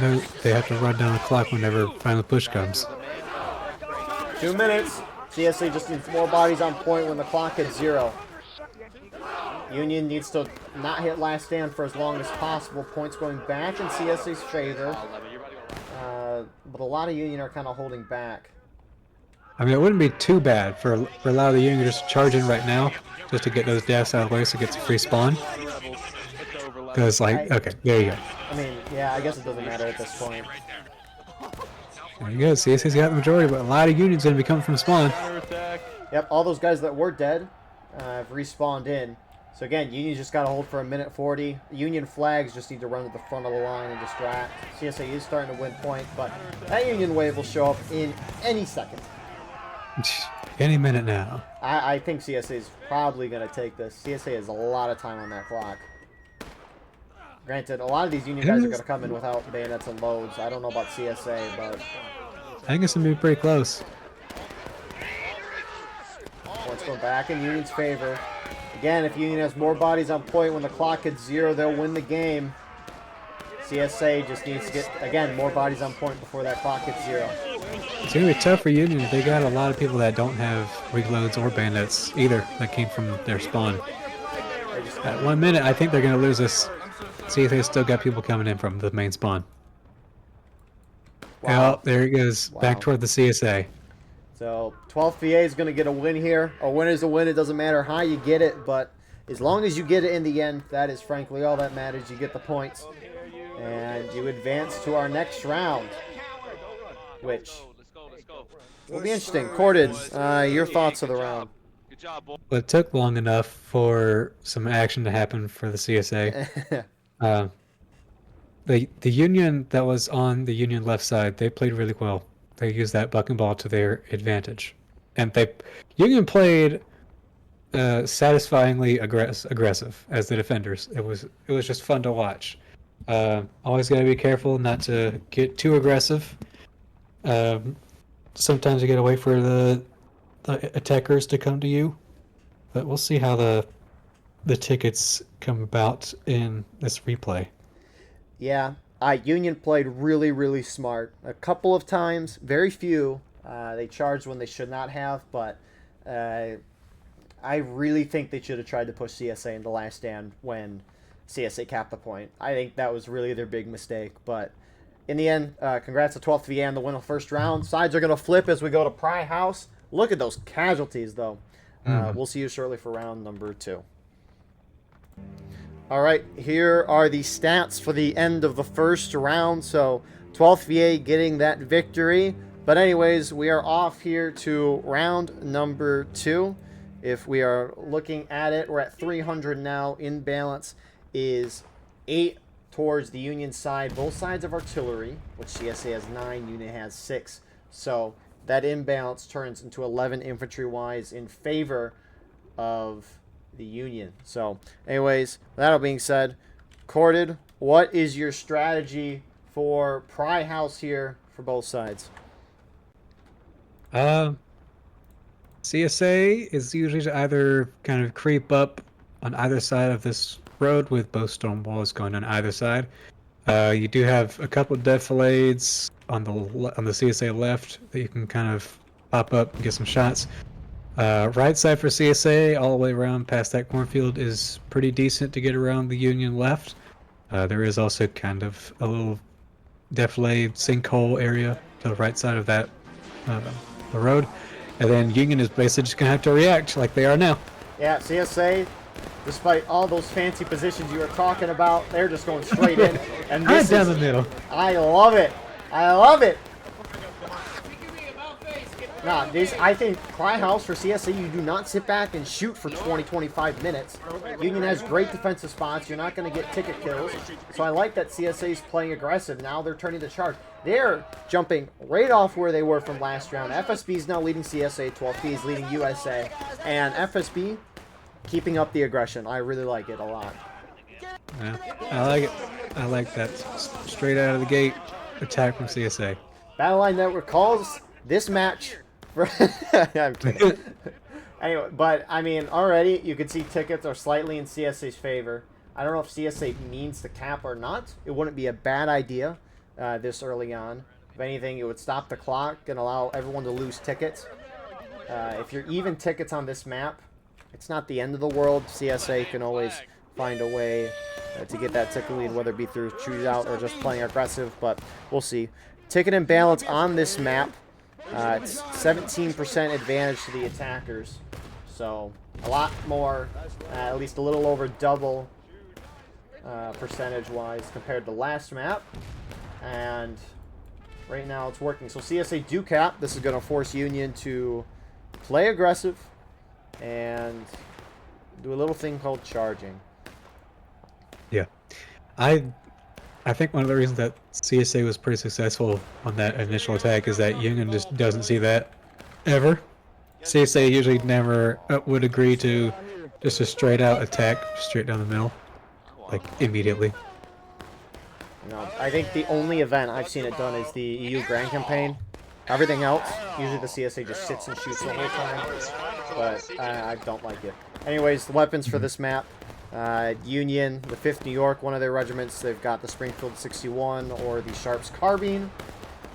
know they have to run down the clock whenever final push comes. 2 minutes. CSA just needs more bodies on point when the clock hits 0. Union needs to not hit last stand for as long as possible. Points going back in CSA's favor. But a lot of Union are kind of holding back. I mean, it wouldn't be too bad for a lot of the Union just to charge in right now, just to get those deaths out of the way so it gets a free spawn. Because, like, okay, there you go. I mean, yeah, I guess it doesn't matter at this point. There you go. CSA's got the majority, but a lot of Union's going to be coming from spawn. Yep, all those guys that were dead have respawned in. So again, Union's just got to hold for a minute 40. Union flags just need to run to the front of the line and distract. CSA is starting to win point, but that Union wave will show up in any second. Any minute now. I think CSA is probably going to take this. CSA has a lot of time on that clock. Granted, a lot of these Union guys are going to come in without bayonets and loads. I don't know about CSA, but I think it's going to be pretty close. points go back in Union's favor. Again, if Union has more bodies on point when the clock hits 0, they'll win the game. CSA just needs to get, again, more bodies on point before that clock hits 0. It's going to be tough for Union. They got a lot of people that don't have reloads or bayonets either that came from their spawn. At 1 minute, I think they're going to lose this. See if they still got people coming in from the main spawn. Wow. Oh, there it goes. Back Wow. toward the CSA. So 12th VA is going to get a win here. A win is a win. It doesn't matter how you get it, but as long as you get it in the end, that is frankly all that matters. You get the points, and you advance to our next round, which will be interesting. Corded, your thoughts of the round? Well, it took long enough for some action to happen for the CSA. The Union that was on the Union left side, they played really well. They used that bucking ball to their advantage, and Union played satisfyingly aggressive as the defenders. It was just fun to watch. Always got to be careful not to get too aggressive. Sometimes you got to wait for the attackers to come to you, but we'll see how the tickets come about in this replay. Yeah, Union played really, really smart. A couple of times, very few, they charged when they should not have, but I really think they should have tried to push CSA into last stand when CSA capped the point. I think that was really their big mistake, but in the end, congrats to 12th VA on the win of the first round. Sides are going to flip as we go to Pry House. Look at those casualties, though. We'll see you shortly for round number 2. All right, here are the stats for the end of the first round. So 12th VA getting that victory. But anyways, we are off here to round number 2. If we are looking at it, we're at 300 now. In balance is 8 towards the Union side. Both sides of artillery, which CSA has 9, Union has 6. So that imbalance turns into 11 infantry-wise in favor of the Union. So anyways, that all being said, Corded, what is your strategy for Pry House here for both sides? CSA is usually to either kind of creep up on either side of this road with both stone walls going on either side. You do have a couple of defilades on the CSA left that you can kind of pop up and get some shots. Right side for CSA, all the way around past that cornfield, is pretty decent to get around the Union left. There is also kind of a little defilade sinkhole area to the right side of that the road. And then Union is basically just going to have to react like they are now. Yeah, CSA, despite all those fancy positions you were talking about, they're just going straight in. And this down the middle. I love it. I love it. Nah, I think Cry House for CSA, you do not sit back and shoot for 20, 25 minutes. Union has great defensive spots. You're not going to get ticket kills. So I like that CSA is playing aggressive. Now they're turning the charge. They're jumping right off where they were from last round. FSB is now leading CSA. 12P is leading USA. And FSB keeping up the aggression. I really like it a lot. Yeah, I like it. I like that straight out of the gate attack from CSA. Battleline Network calls this match for... I'm kidding. Anyway, but, I mean, already you can see tickets are slightly in CSA's favor. I don't know if CSA means to cap or not. It wouldn't be a bad idea this early on. If anything, it would stop the clock and allow everyone to lose tickets. If you're even tickets on this map, it's not the end of the world. CSA can always find a way to get that ticket lead, whether it be through shootout or just playing aggressive, but we'll see. Ticket imbalance on this map, it's 17% advantage to the attackers, so a lot more, at least a little over double percentage-wise compared to last map, and right now it's working. So CSA do cap. This is going to force Union to play aggressive and do a little thing called charging. Yeah, I think one of the reasons that CSA was pretty successful on that initial attack is that Union just doesn't see that ever. CSA usually never would agree to just a straight out attack straight down the middle, like immediately. No, I think the only event I've seen it done is the EU Grand Campaign. Everything else, usually the CSA just sits and shoots the whole time, but I don't like it. Anyways, the weapons for this map. Union, the 5th New York, one of their regiments, they've got the Springfield 61 or the Sharps Carbine.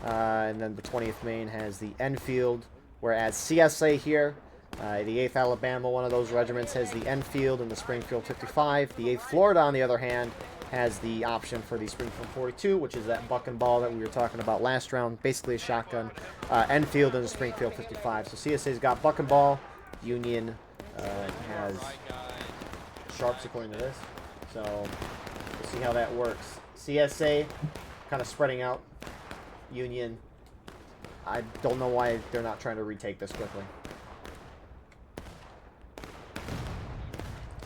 And then the 20th Maine has the Enfield, whereas CSA here, the 8th Alabama, one of those regiments, has the Enfield and the Springfield 55. The 8th Florida, on the other hand, has the option for the Springfield 42, which is that buck and ball that we were talking about last round, basically a shotgun. Enfield and the Springfield 55. So CSA's got buck and ball. Union has Sharps according to this. So we'll see how that works. CSA kind of spreading out. Union, I don't know why they're not trying to retake this quickly.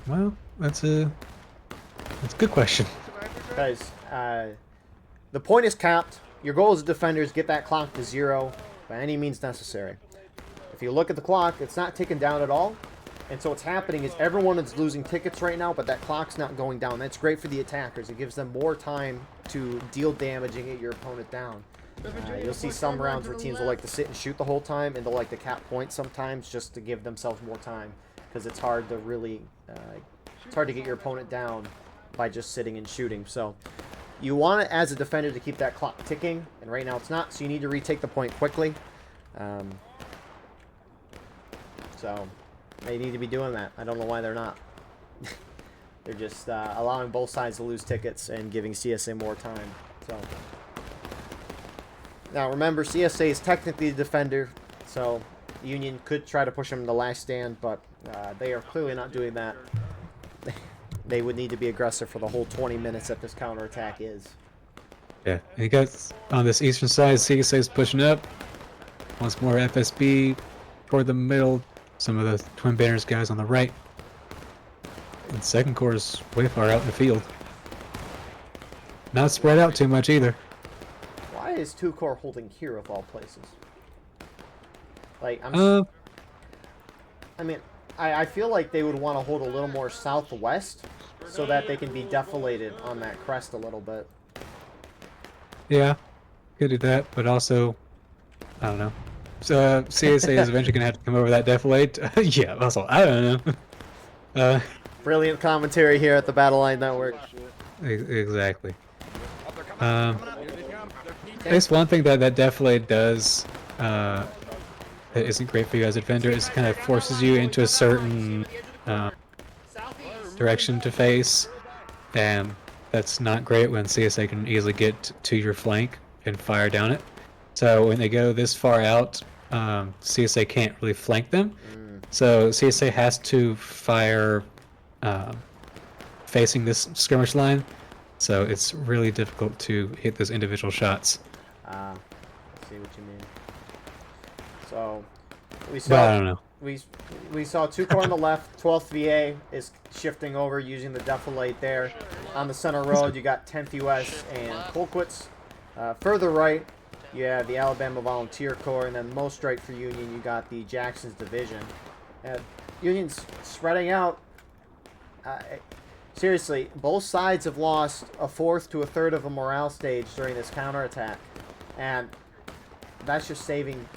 Well, that's a good question. Because the point is capped. Your goal as a defender is get that clock to 0 by any means necessary. If you look at the clock, it's not ticking down at all. And so what's happening is everyone is losing tickets right now, but that clock's not going down. That's great for the attackers. It gives them more time to deal damage and get your opponent down. You'll see some rounds where teams will like to sit and shoot the whole time, and they'll like to cap points sometimes just to give themselves more time, because it's hard to really, it's hard to get your opponent down by just sitting and shooting. So you want it as a defender to keep that clock ticking, and right now it's not, so you need to retake the point quickly. So they need to be doing that. I don't know why they're not. They're just allowing both sides to lose tickets and giving CSA more time. So now remember, CSA is technically the defender, so Union could try to push them to the last stand, but they are clearly not doing that. They would need to be aggressive for the whole 20 minutes that this counterattack is. Yeah, and you got on this eastern side, CSA is pushing up. Once more FSB toward the middle. Some of the Twin Banners guys on the right. And second corps is way far out in the field. Not spread out too much either. Why is 2 Corps holding here of all places? Like, I mean, I feel like they would want to hold a little more southwest so that they can be defilated on that crest a little bit. Yeah, could do that, but also, I don't know. So CSA is eventually going to have to come over that defilade. Yeah, also, I don't know. Brilliant commentary here at the Battleline Network. Exactly. It's one thing that defilade does that isn't great for you as a defender. Is kind of forces you into a certain direction to face, and that's not great when CSA can easily get to your flank and fire down it. So when they go this far out, CSA can't really flank them. So CSA has to fire facing this skirmish line. So it's really difficult to hit those individual shots. I see what you mean. So we But I saw don't know. we saw 2 core on the left. 12th VA is shifting over using the defilate there. On the center road, you got 10th US and Colquitt's. Further right, you have the Alabama Volunteer Corps, and then most right for Union, you got the Jackson's Division. Union's spreading out. Seriously, both sides have lost a fourth to a third of a morale stage during this counterattack, and that's just saving.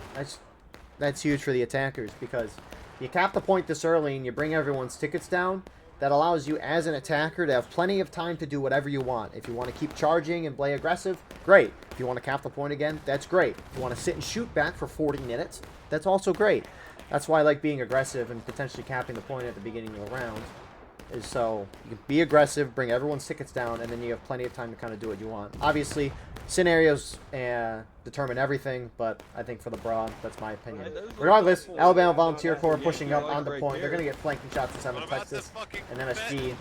That's huge for the attackers, because you cap the point this early and you bring everyone's tickets down. That allows you as an attacker to have plenty of time to do whatever you want. If you want to keep charging and play aggressive, great. If you want to cap the point again, that's great. If you want to sit and shoot back for 40 minutes, that's also great. That's why I like being aggressive and potentially capping the point at the beginning of the round. Is so you can be aggressive, bring everyone's tickets down, and then you have plenty of time to kind of do what you want. Obviously, scenarios determine everything, but I think for the broad, that's my opinion. Regardless, Alabama Volunteer Corps pushing up on the point. They're going to get flanking shots in 7th Texas and MSG.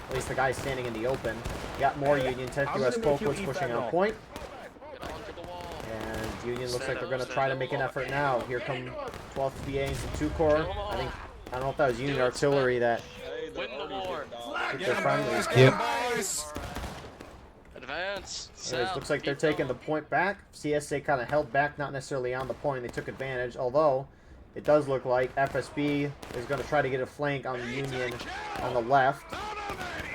At least the guys standing in the open. You got more Union. 10th US Colquitt's pushing on point. And Union looks like they're going to try to make an effort now. Here come 12th VA and some 2 Corps. I don't know if that was Union artillery that Win the war. hit their friendlies. Yep. Advance. Anyways, looks like they're taking the point back. CSA kind of held back, not necessarily on the point. They took advantage, although it does look like FSB is going to try to get a flank on the Union on the left.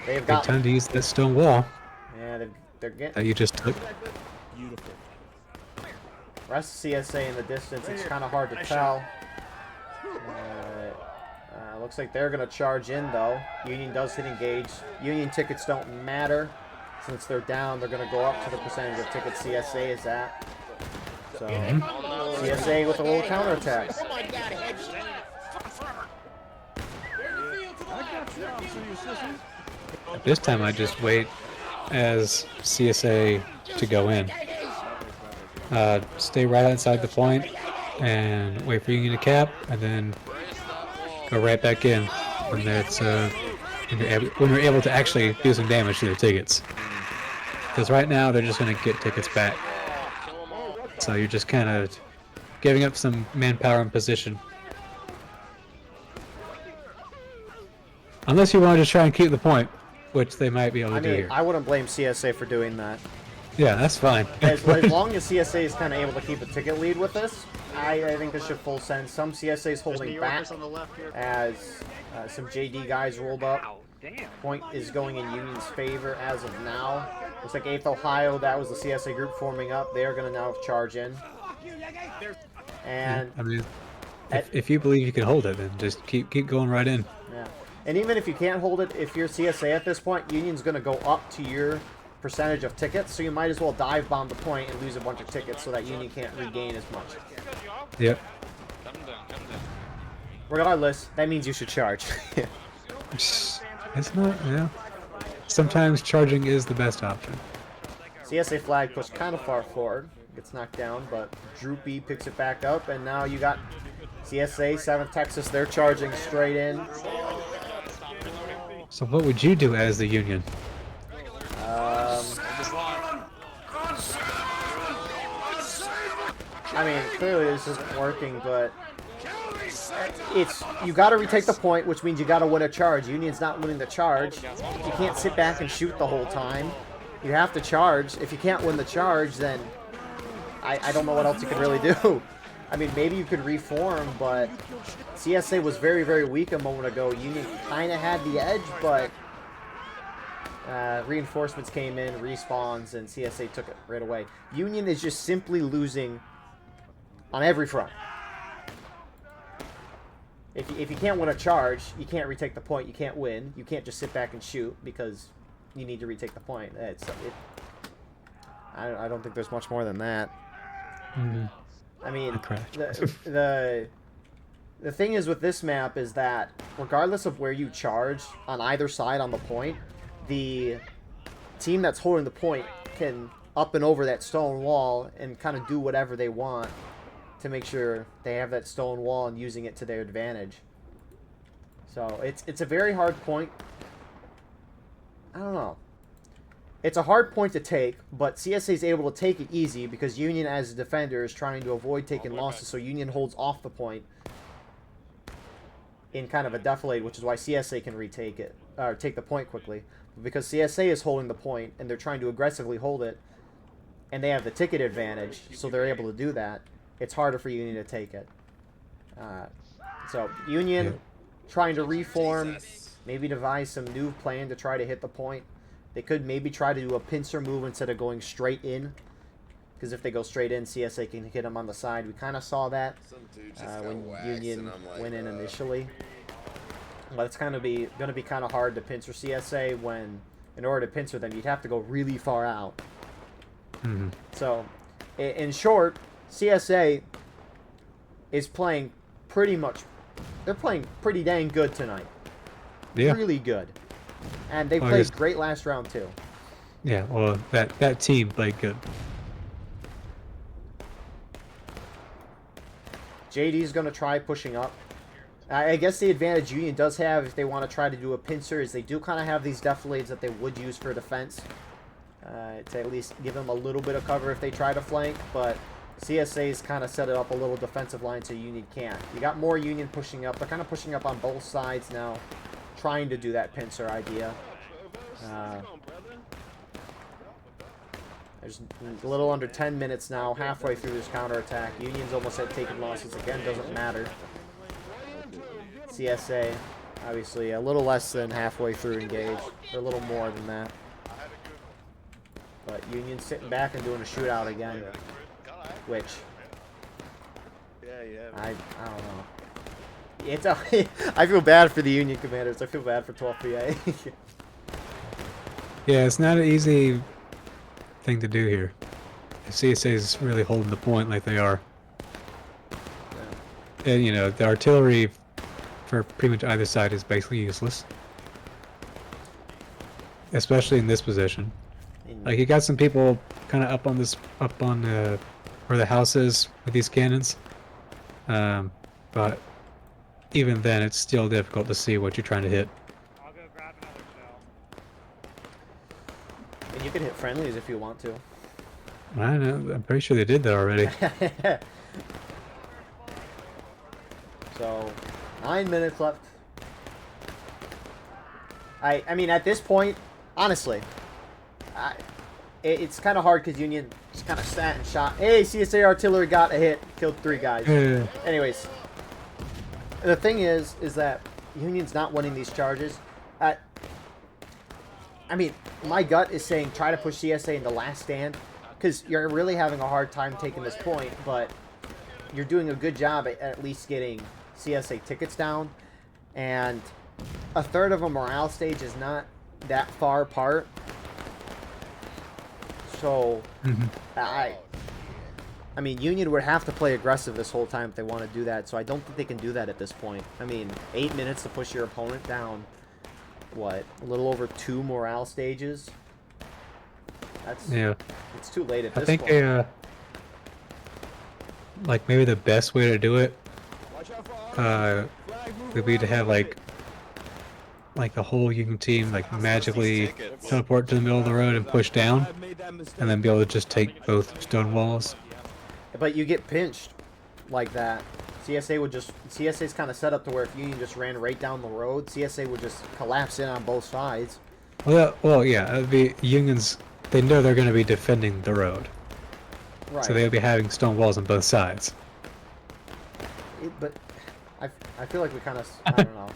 They've got Time to use that stone wall yeah, they're getting that you just took. Beautiful. rest of CSA in the distance. It's kind of hard to tell. Looks like they're going to charge in, though. Union does hit engage. Union tickets don't matter. Since they're down, they're going to go up to the percentage of tickets CSA is at. So, CSA with a little counterattack. Oh my god, This time I just wait as CSA to go in. Stay right outside the point and wait for Union to cap, and then go right back in when that's when you're able to actually do some damage to their tickets. Because right now they're just going to get tickets back. So you're just kind of giving up some manpower and position. Unless you want to just try and keep the point, which they might be able to do here. I wouldn't blame CSA for doing that. Yeah, that's fine. As long as CSA is kind of able to keep a ticket lead with this, I think this should full send. Some CSA is holding back on the left here. as some JD guys rolled up. Point is going in Union's favor as of now. Looks like 8th Ohio, that was the CSA group forming up. They are going to now charge in. And I mean, if you believe you can hold it, then just keep going right in. yeah, and even if you can't hold it, if you're CSA at this point, Union's going to go up to your percentage of tickets, so you might as well dive bomb the point and lose a bunch of tickets so that Union can't regain as much. Yep. Come down. Regardless, that means you should charge. It's not, yeah. Sometimes charging is the best option. CSA flag pushed kind of far forward. Gets knocked down, but Droopy picks it back up, and now you got CSA, 7th Texas. They're charging straight in. So what would you do as the Union? I mean, clearly this isn't working, but you got to retake the point, which means you got to win a charge. Union's not winning the charge. You can't sit back and shoot the whole time. You have to charge. If you can't win the charge, then I don't know what else you could really do. I mean, maybe you could reform, but CSA was very, very weak a moment ago. Union kind of had the edge, but reinforcements came in, respawns, and CSA took it right away. Union is just simply losing on every front. If you can't win a charge, you can't retake the point, you can't win. You can't just sit back and shoot because you need to retake the point. I don't think there's much more than that. Mm-hmm. I mean, the thing is with this map is that regardless of where you charge on either side on the point, the team that's holding the point can up and over that stone wall and kind of do whatever they want to make sure they have that stone wall and using it to their advantage. So it's a very hard point. I don't know. It's a hard point to take, but CSA is able to take it easy because Union, as a defender, is trying to avoid taking losses, so Union holds off the point in kind of a defilade, which is why CSA can retake it, or take the point quickly. But because CSA is holding the point, and they're trying to aggressively hold it, and they have the ticket advantage, so they're able to do that, it's harder for Union to take it. So Union trying to reform, maybe devise some new plan to try to hit the point. They could maybe try to do a pincer move instead of going straight in. Because if they go straight in, CSA can hit them on the side. We kind of saw that when Union went in initially. But it's going to be kind of hard to pincer CSA when, in order to pincer them, you'd have to go really far out. Mm-hmm. So, in short, CSA is playing pretty much... They're playing pretty dang good tonight. Yeah. Really good. And they played great last round, too. Yeah, well, that team played good. JD's going to try pushing up. I guess the advantage Union does have if they want to try to do a pincer is they do kind of have these defilades that they would use for defense. To at least give them a little bit of cover if they try to flank. But CSA's kind of set it up a little defensive line so Union can't. You got more Union pushing up. They're kind of pushing up on both sides now, trying to do that pincer idea. There's a little under 10 minutes now, halfway through this counterattack. Union's almost at taking losses again, doesn't matter. CSA, obviously, a little less than halfway through engaged, or a little more than that. But Union's sitting back and doing a shootout again, which I don't know. It's I feel bad for the Union commanders. I feel bad for 12th VA. Yeah, it's not an easy thing to do here. If CSA is really holding the point like they are. And, you know, the artillery for pretty much either side is basically useless. Especially in this position. Like, you got some people kind of up on where the house is with these cannons. But even then, it's still difficult to see what you're trying to hit. I'll go grab another shell. And you can hit friendlies if you want to. I know. I'm pretty sure they did that already. So, 9 minutes left. I mean, at this point, honestly, it's kind of hard because Union just kind of sat and shot. Hey, CSA artillery got a hit, killed 3 guys. Anyways, the thing is that Union's not winning these charges. I mean, my gut is saying try to push CSA into last stand because you're really having a hard time taking this point, but you're doing a good job at least getting CSA tickets down, and a third of a morale stage is not that far apart. So, I mean, Union would have to play aggressive this whole time if they want to do that, so I don't think they can do that at this point. I mean, 8 minutes to push your opponent down, what, a little over 2 morale stages? That's, yeah. It's too late at this I think point. like maybe the best way to do it would be to have like the whole Union team like magically teleport to the middle of the road and push down, and then be able to just take both stone walls. But you get pinched like that. CSA's kind of set up to where if Union just ran right down the road, CSA would just collapse in on both sides. Well, yeah, it'd be Unions. They know they're going to be defending the road, Right. so they'll be having stone walls on both sides. But I feel like we kind of, I don't know.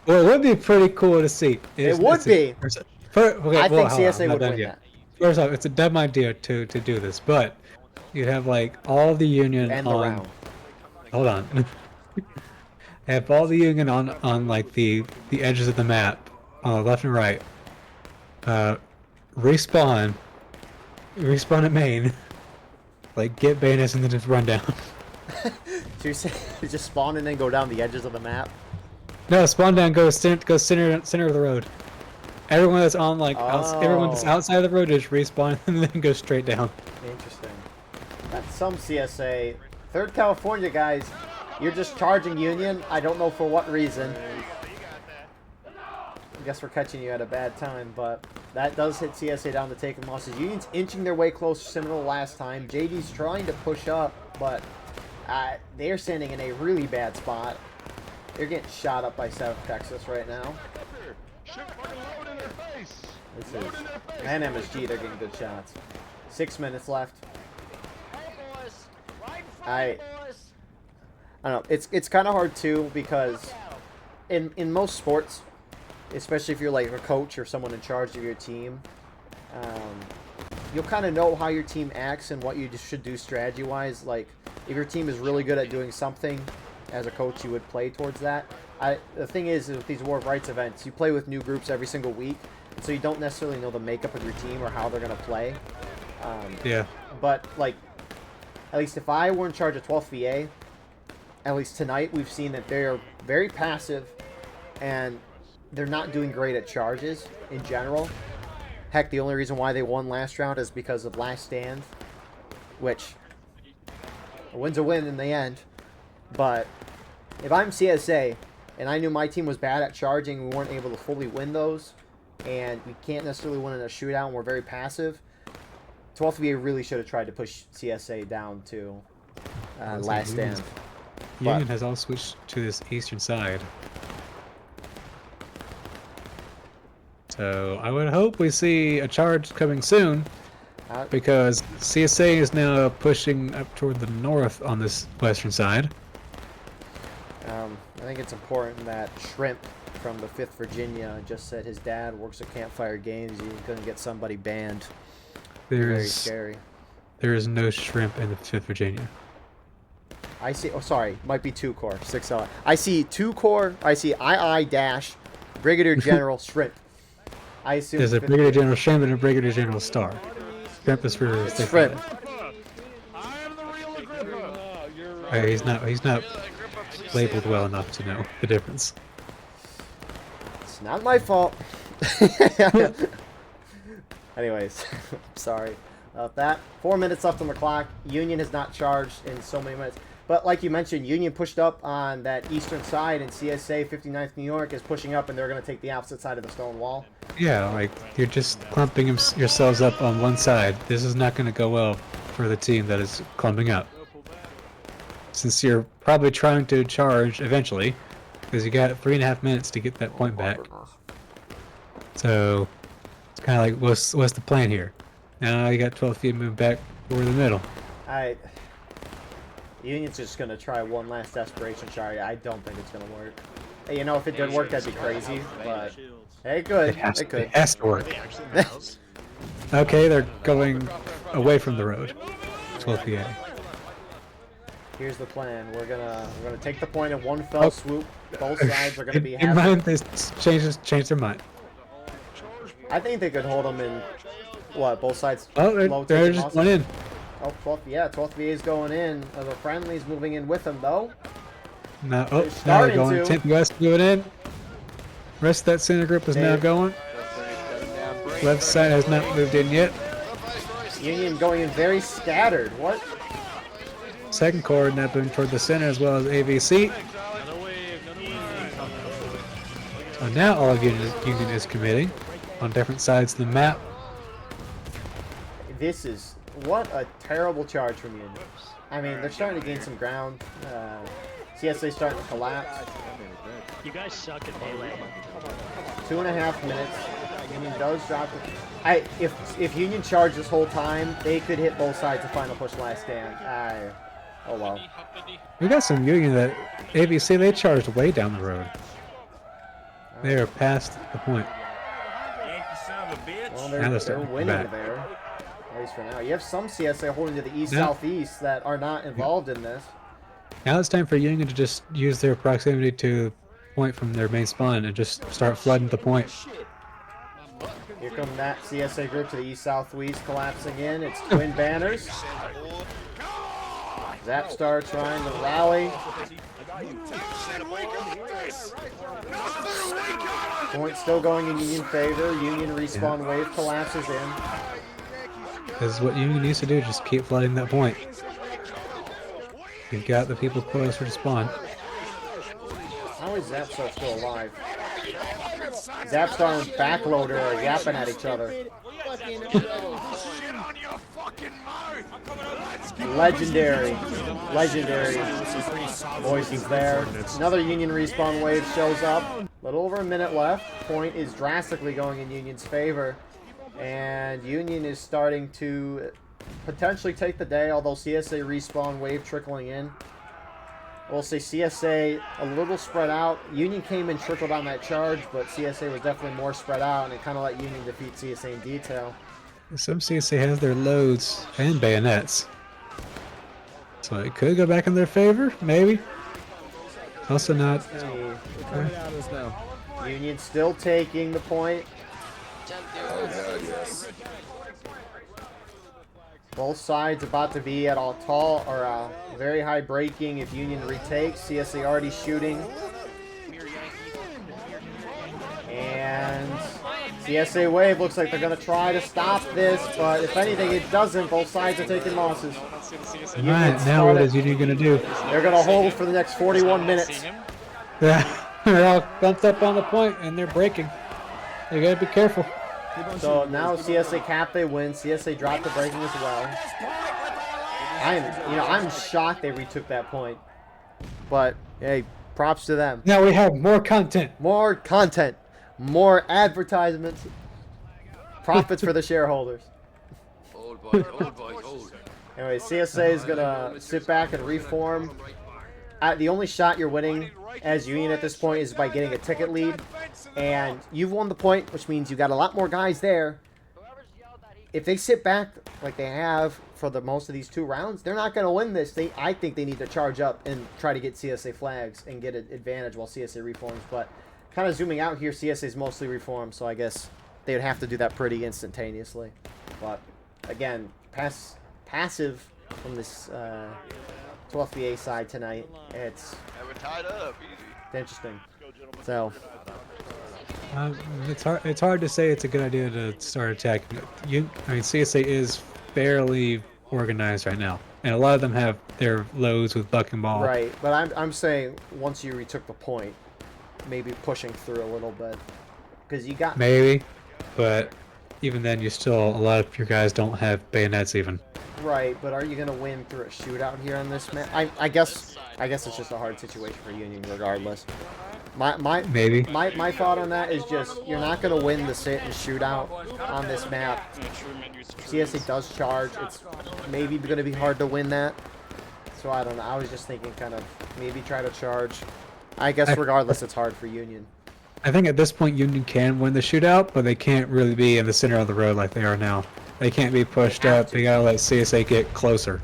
Well, it would be pretty cool to see. It would be. I I think CSA would win that. First off, it's a dumb idea to do this, but you have like all the Union End the on. round. Hold on. Have all the Union on like the edges of the map, on the left and right. Respawn at main. Like get bayonets and then just run down. So you say just spawn and then go down the edges of the map? No, spawn down. Go center of the road. Everyone that's on like everyone that's outside of the road just respawn and then go straight down. Interesting. That's some CSA. 3rd California guys, you're just charging Union. I don't know for what reason. guess we're catching you at a bad time, but that does hit CSA down to taking losses. Union's inching their way closer, similar to last time. JD's trying to push up, but they're standing in a really bad spot. They're getting shot up by South Texas right now. This is, and MSG, they're getting good shots. 6 minutes left. I don't know. It's kind of hard too, because in most sports, especially if you're like a coach or someone in charge of your team, you'll kind of know how your team acts and what you should do strategy-wise. Like, if your team is really good at doing something, as a coach, you would play towards that. The thing is, with these War of Rights events, you play with new groups every single week, and so you don't necessarily know the makeup of your team or how they're going to play. Yeah. But, like, at least if I were in charge of 12th VA, at least tonight, we've seen that they're very passive, and they're not doing great at charges in general. Heck, the only reason why they won last round is because of Last Stand, which a win's a win in the end. But if I'm CSA and I knew my team was bad at charging, we weren't able to fully win those, and we can't necessarily win in a shootout, and we're very passive, 12th VA really should have tried to push CSA down to Last Stand. Union has all switched to this eastern side. So I would hope we see a charge coming soon, because CSA is now pushing up toward the north on this western side. I think it's important that Shrimp from the 5th Virginia just said his dad works at Campfire Games. He's going to get somebody banned. Very scary. There is no Shrimp in the 5th Virginia. I see. Oh, sorry. Might be 2 Corps. 6L. I see 2 Corps. I see II dash Brigadier General Shrimp. I assume there's a Brigadier General Shrimp and a Brigadier General Star. Shrimp is for Shrimp. He's not labeled well enough to know the difference. It's not my fault. Anyways, sorry about that. 4 minutes left on the clock. Union has not charged in so many minutes. But like you mentioned, Union pushed up on that eastern side, and CSA 59th New York is pushing up, and they're going to take the opposite side of the stone wall. Yeah, like, you're just clumping yourselves up on one side. This is not going to go well for the team that is clumping up. Since you're probably trying to charge eventually, because you got 3.5 minutes to get that point back. So it's kind of like, what's the plan here? Now you got 12 feet moving back over the middle. Union's just gonna try one last desperation charge. I don't think it's gonna work. Hey, you know, if it did work, that'd be crazy. But it could. It has to work. Okay, they're going away from the road. 12 VA. Here's the plan. We're gonna take the point in one fell swoop. Both sides are gonna be in mind, they changed their mind. I think they could hold them in what? Both sides. Oh, they're just going in. Oh, 12th VA is going in. The friendly's moving in with them though. No, now they're going. 10th West moving in. Rest of that center group is now going. Left side has not moved in yet. Union going in very scattered. What? Second Corps now moving toward the center as well as AVC. So now all of Union is committing on different sides of the map. This is what a terrible charge from Union. I mean, they're starting to gain some ground. CSA starting to collapse. You guys suck at melee. 2.5 minutes. Union does drop it. If Union charged this whole time, they could hit both sides of final push last stand. Oh well. We got some Union that ABC, they charged way down the road. They are past the point. Well, they're winning there. At least for now. You have some CSA holding to the east-southeast that are not involved in this. Now it's time for Union to just use their proximity to the point from their main spawn and just start flooding the point. Here come that CSA group to the east-southwest collapsing in. It's twin banners. Zapstar trying to rally. Point still going in Union favor. Union respawn wave collapses in. This is what Union needs to do, just keep flooding that point. You've got the people closer to spawn. How is Zapstar still alive? Zapstar and Backloader are yapping at each other. Legendary voices there. Another Union respawn wave shows up. A little over a minute left. Point is drastically going in Union's favor. And Union is starting to potentially take the day, although CSA respawn wave trickling in. We'll say CSA a little spread out. Union came and trickled on that charge, but CSA was definitely more spread out, and it kind of let Union defeat CSA in detail. Some CSA has their loads and bayonets. So it could go back in their favor, maybe. Also not. Union still taking the point. Both sides about to be at a tall or a very high breaking if Union retakes. CSA already shooting. And CSA wave looks like they're going to try to stop this, but if anything it doesn't. Both sides are taking losses. Alright, now what is Union going to do? They're going to hold for the next 41 minutes. Yeah, they're all bumped up on the point and they're breaking. They got to be careful. So now CSA cap, they win. CSA dropped the breaking as well. I'm shocked they retook that point. But hey, props to them. Now we have more content. More content. More advertisements. Profits for the shareholders. Old boy, old boy, old. Anyway, CSA is gonna sit back and reform. The only shot you're winning as Union at this point is by getting a ticket lead. And you've won the point, which means you got a lot more guys there. If they sit back like they have for the most of these 2 rounds, they're not going to win this. I think they need to charge up and try to get CSA flags and get an advantage while CSA reforms. But kind of zooming out here, CSA is mostly reformed, so I guess they would have to do that pretty instantaneously. But again, passive from this 12th VA side tonight. It's tied up. interesting. So it's hard to say it's a good idea to start attacking. CSA is fairly organized right now, and a lot of them have their loads with bucking ball. Right, but I'm saying once you retook the point, maybe pushing through a little bit, because you got maybe, but even then, a lot of your guys don't have bayonets even. Right, but are you gonna win through a shootout here on this map? I guess it's just a hard situation for Union regardless. My thought on that is just you're not gonna win the sit and shootout on this map. CSA does charge. It's maybe gonna be hard to win that. So I don't know. I was just thinking kind of maybe try to charge. I guess regardless it's hard for Union. I think at this point Union can win the shootout, but they can't really be in the center of the road like they are now. They can't be pushed up. They gotta let CSA get closer.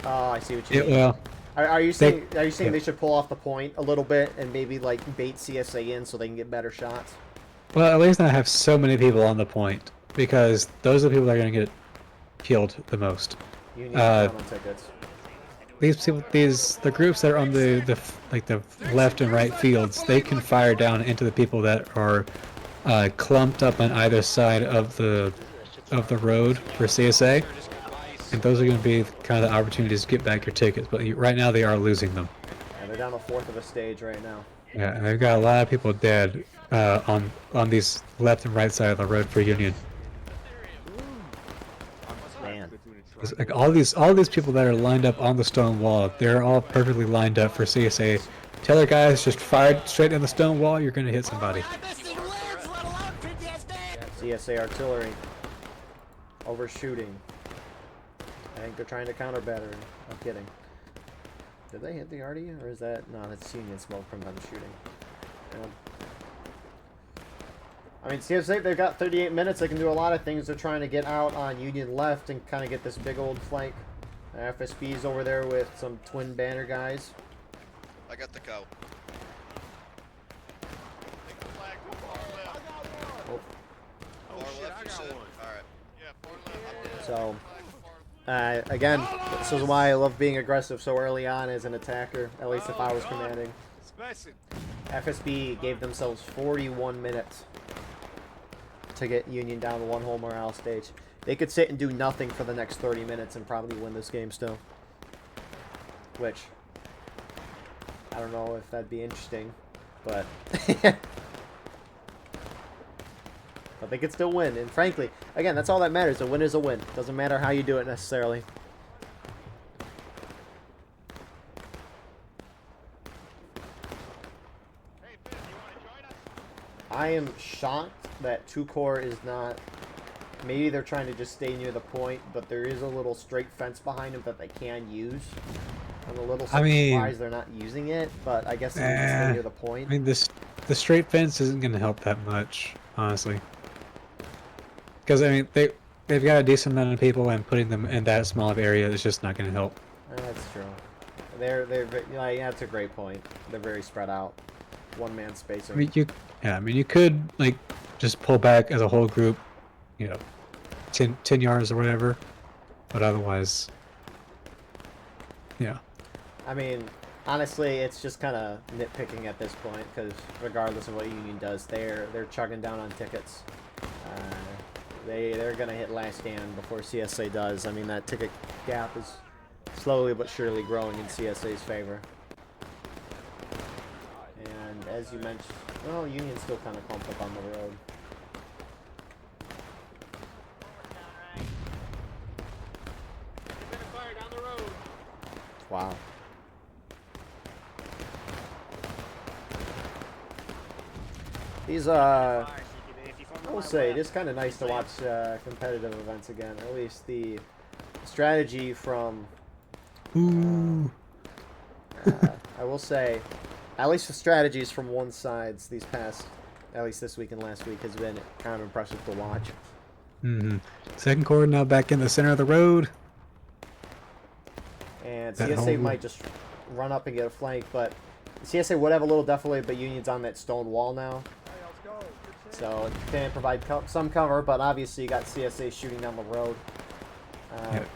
Oh, I see what you mean. Well, are you saying they should pull off the point a little bit and maybe like bait CSA in so they can get better shots? Well, at least not have so many people on the point, because those are the people that are gonna get killed the most. Union tickets. The groups that are on the left and right fields, they can fire down into the people that are clumped up on either side of the road for CSA, and those are going to be kind of the opportunities to get back your tickets. But right now they are losing them. And they're down a fourth of a stage right now. Yeah, and they've got a lot of people dead on these left and right side of the road for Union. Man. Like all these people that are lined up on the stone wall, they're all perfectly lined up for CSA. Tell their guys just fire straight in the stone wall, you're going to hit somebody. CSA artillery. Overshooting. I think they're trying to counter better. I'm kidding. Did they hit the arty? Or is that... No, that's Union smoke from them shooting. I mean, CSA, they've got 38 minutes. They can do a lot of things. They're trying to get out on Union left and kind of get this big old flank. FSB's over there with some twin banner guys. I got the cow. Oh. Alright. So, again, this is why I love being aggressive so early on as an attacker, at least if I was commanding. FSB gave themselves 41 minutes to get Union down to one whole morale stage. They could sit and do nothing for the next 30 minutes and probably win this game still. Which, I don't know if that'd be interesting, but... But they could still win. And frankly, again, that's all that matters. A win is a win. Doesn't matter how you do it necessarily. I am shocked that 2-core is not... Maybe they're trying to just stay near the point, but there is a little straight fence behind them that they can use. I'm a little surprised they're not using it, but I guess they need to stay near the point. I mean, the straight fence isn't going to help that much, honestly. Because, I mean, they've got a decent amount of people, and putting them in that small of area is just not going to help. That's true. They're like, that's a great point. They're very spread out. One-man spacing. I mean, you could, like, just pull back as a whole group, you know, 10 yards or whatever, but otherwise, yeah. I mean, honestly, it's just kind of nitpicking at this point, because regardless of what Union does, they're chugging down on tickets. They're gonna hit last stand before CSA does. I mean, that ticket gap is slowly but surely growing in CSA's favor. And as you mentioned, well, Union's still kind of clumped up on the road. Wow. These, I will say, it is kind of nice to watch competitive events again. At least the strategy from... I will say, at least the strategies from one sides these past, at least this week and last week, has been kind of impressive to watch. Second quarter now back in the center of the road. And CSA might just run up and get a flank, but CSA would have a little defilade, but Union's on that stone wall now. So it can provide some cover, but obviously you got CSA shooting down the road.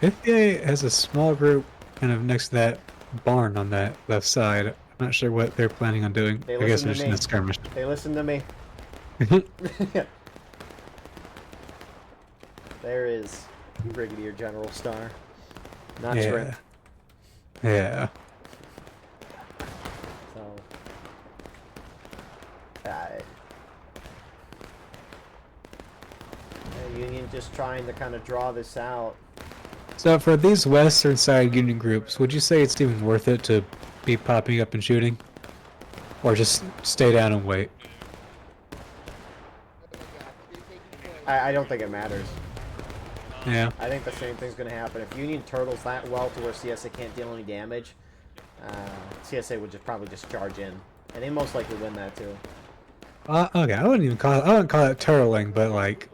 FBA has a small group kind of next to that barn on that left side. I'm not sure what they're planning on doing. I guess they're just in a skirmish. They listen to me. There is Brigadier General Star. Not Shrimp. Yeah. So, Union just trying to kind of draw this out. So for these western side Union groups, would you say it's even worth it to be popping up and shooting? Or just stay down and wait? I don't think it matters. Yeah. I think the same thing's going to happen. If Union turtles that well to where CSA can't deal any damage, CSA would probably just charge in. And they most likely win that too. Okay, I wouldn't call it turtling, but like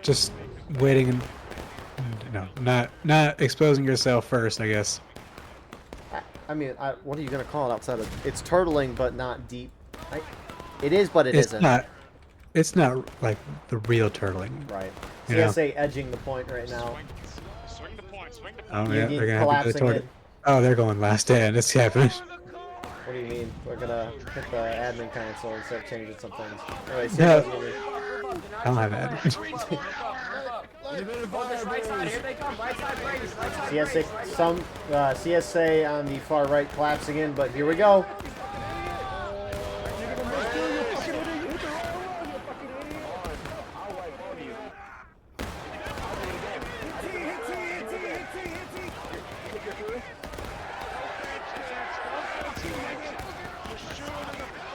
just waiting and not exposing yourself first, I guess. I mean, what are you gonna call it outside of? It's turtling, but not deep. It is, but It's isn't. It's not like the real turtling. Right. You know? CSA edging the point right now. Swing the point, swing the point. Oh yeah, they're gonna have to collapsing go in. Oh, they're going last stand. It's happening. What do you mean? We're gonna hit the admin console and start changing some things. Anyway, No. I don't have that. CSA on the far right collapsing in, but here we go.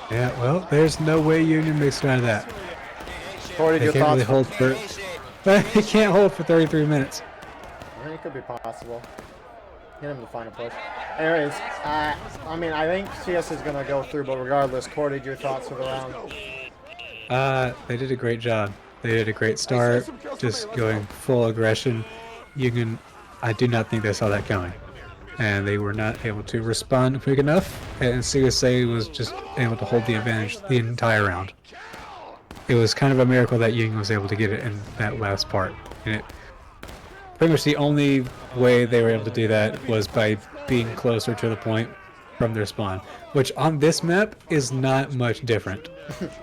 Yeah, well, there's no way Union makes it out of that. Corey, They your can't thoughts? really hold for. He can't hold for 33 minutes. I think it could be possible. Hit him the final push. Anyways, I mean, I think CS is gonna go through, but regardless, Corey, your thoughts for the round? They did a great job. They did a great start, just going full aggression. Union, I do not think they saw that coming. And they were not able to respond quick enough, and CSA was just able to hold the advantage the entire round. It was kind of a miracle that Union was able to get it in that last part. And it pretty much the only way they were able to do that was by being closer to the point from their spawn, which on this map is not much different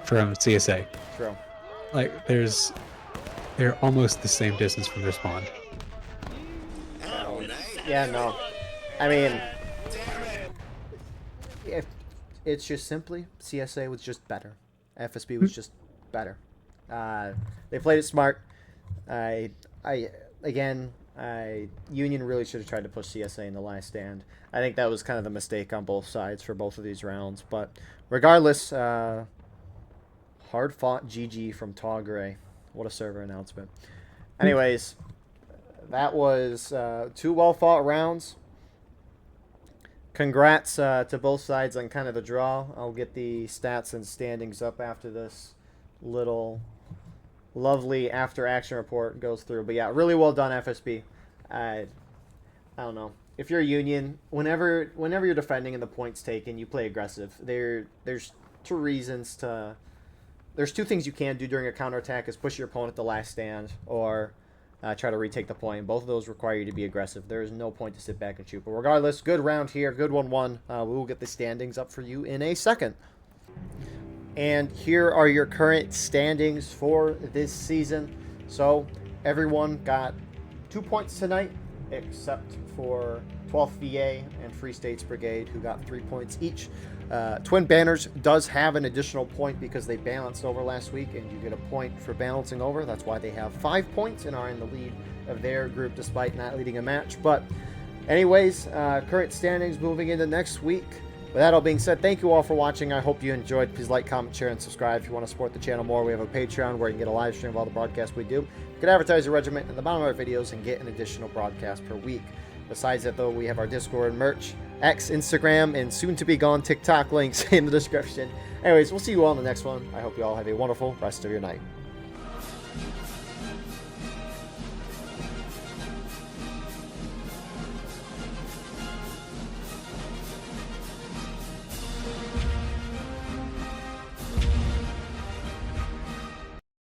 from CSA. True. Like they're almost the same distance from their spawn. Yeah, no. I mean, if it's just simply CSA was just better. FSB was just better. They played it smart. Union really should have tried to push CSA in the last stand. I think that was kind of the mistake on both sides for both of these rounds. But regardless, hard fought GG from Togray. What a server announcement. Anyways, that was 2 well fought rounds. Congrats to both sides on kind of the draw. I'll get the stats and standings up after this little lovely after action report goes through. But yeah, really well done, FSB. I don't know. If you're a Union, whenever you're defending and the point's taken, you play aggressive. There's 2 reasons to. There's 2 things you can do during a counterattack: is push your opponent at the last stand or try to retake the point. Both of those require you to be aggressive. There is no point to sit back and shoot. But regardless, good round here, good 1-1. We will get the standings up for you in a second. And here are your current standings for this season. So everyone got 2 points tonight, except for 12th VA and Free States Brigade, who got 3 points each. Twin Banners does have an additional point because they balanced over last week, and you get a point for balancing over. That's why they have 5 points and are in the lead of their group despite not leading a match. But anyways, current standings moving into next week. With that all being said, thank you all for watching. I hope you enjoyed. Please like, comment, share, and subscribe if you want to support the channel more. We have a Patreon where you can get a live stream of all the broadcasts we do. You can advertise your regiment in the bottom of our videos and get an additional broadcast per week. Besides that, though, we have our Discord, merch, X, Instagram, and soon-to-be-gone TikTok links in the description. Anyways, we'll see you all in the next one. I hope you all have a wonderful rest of your night.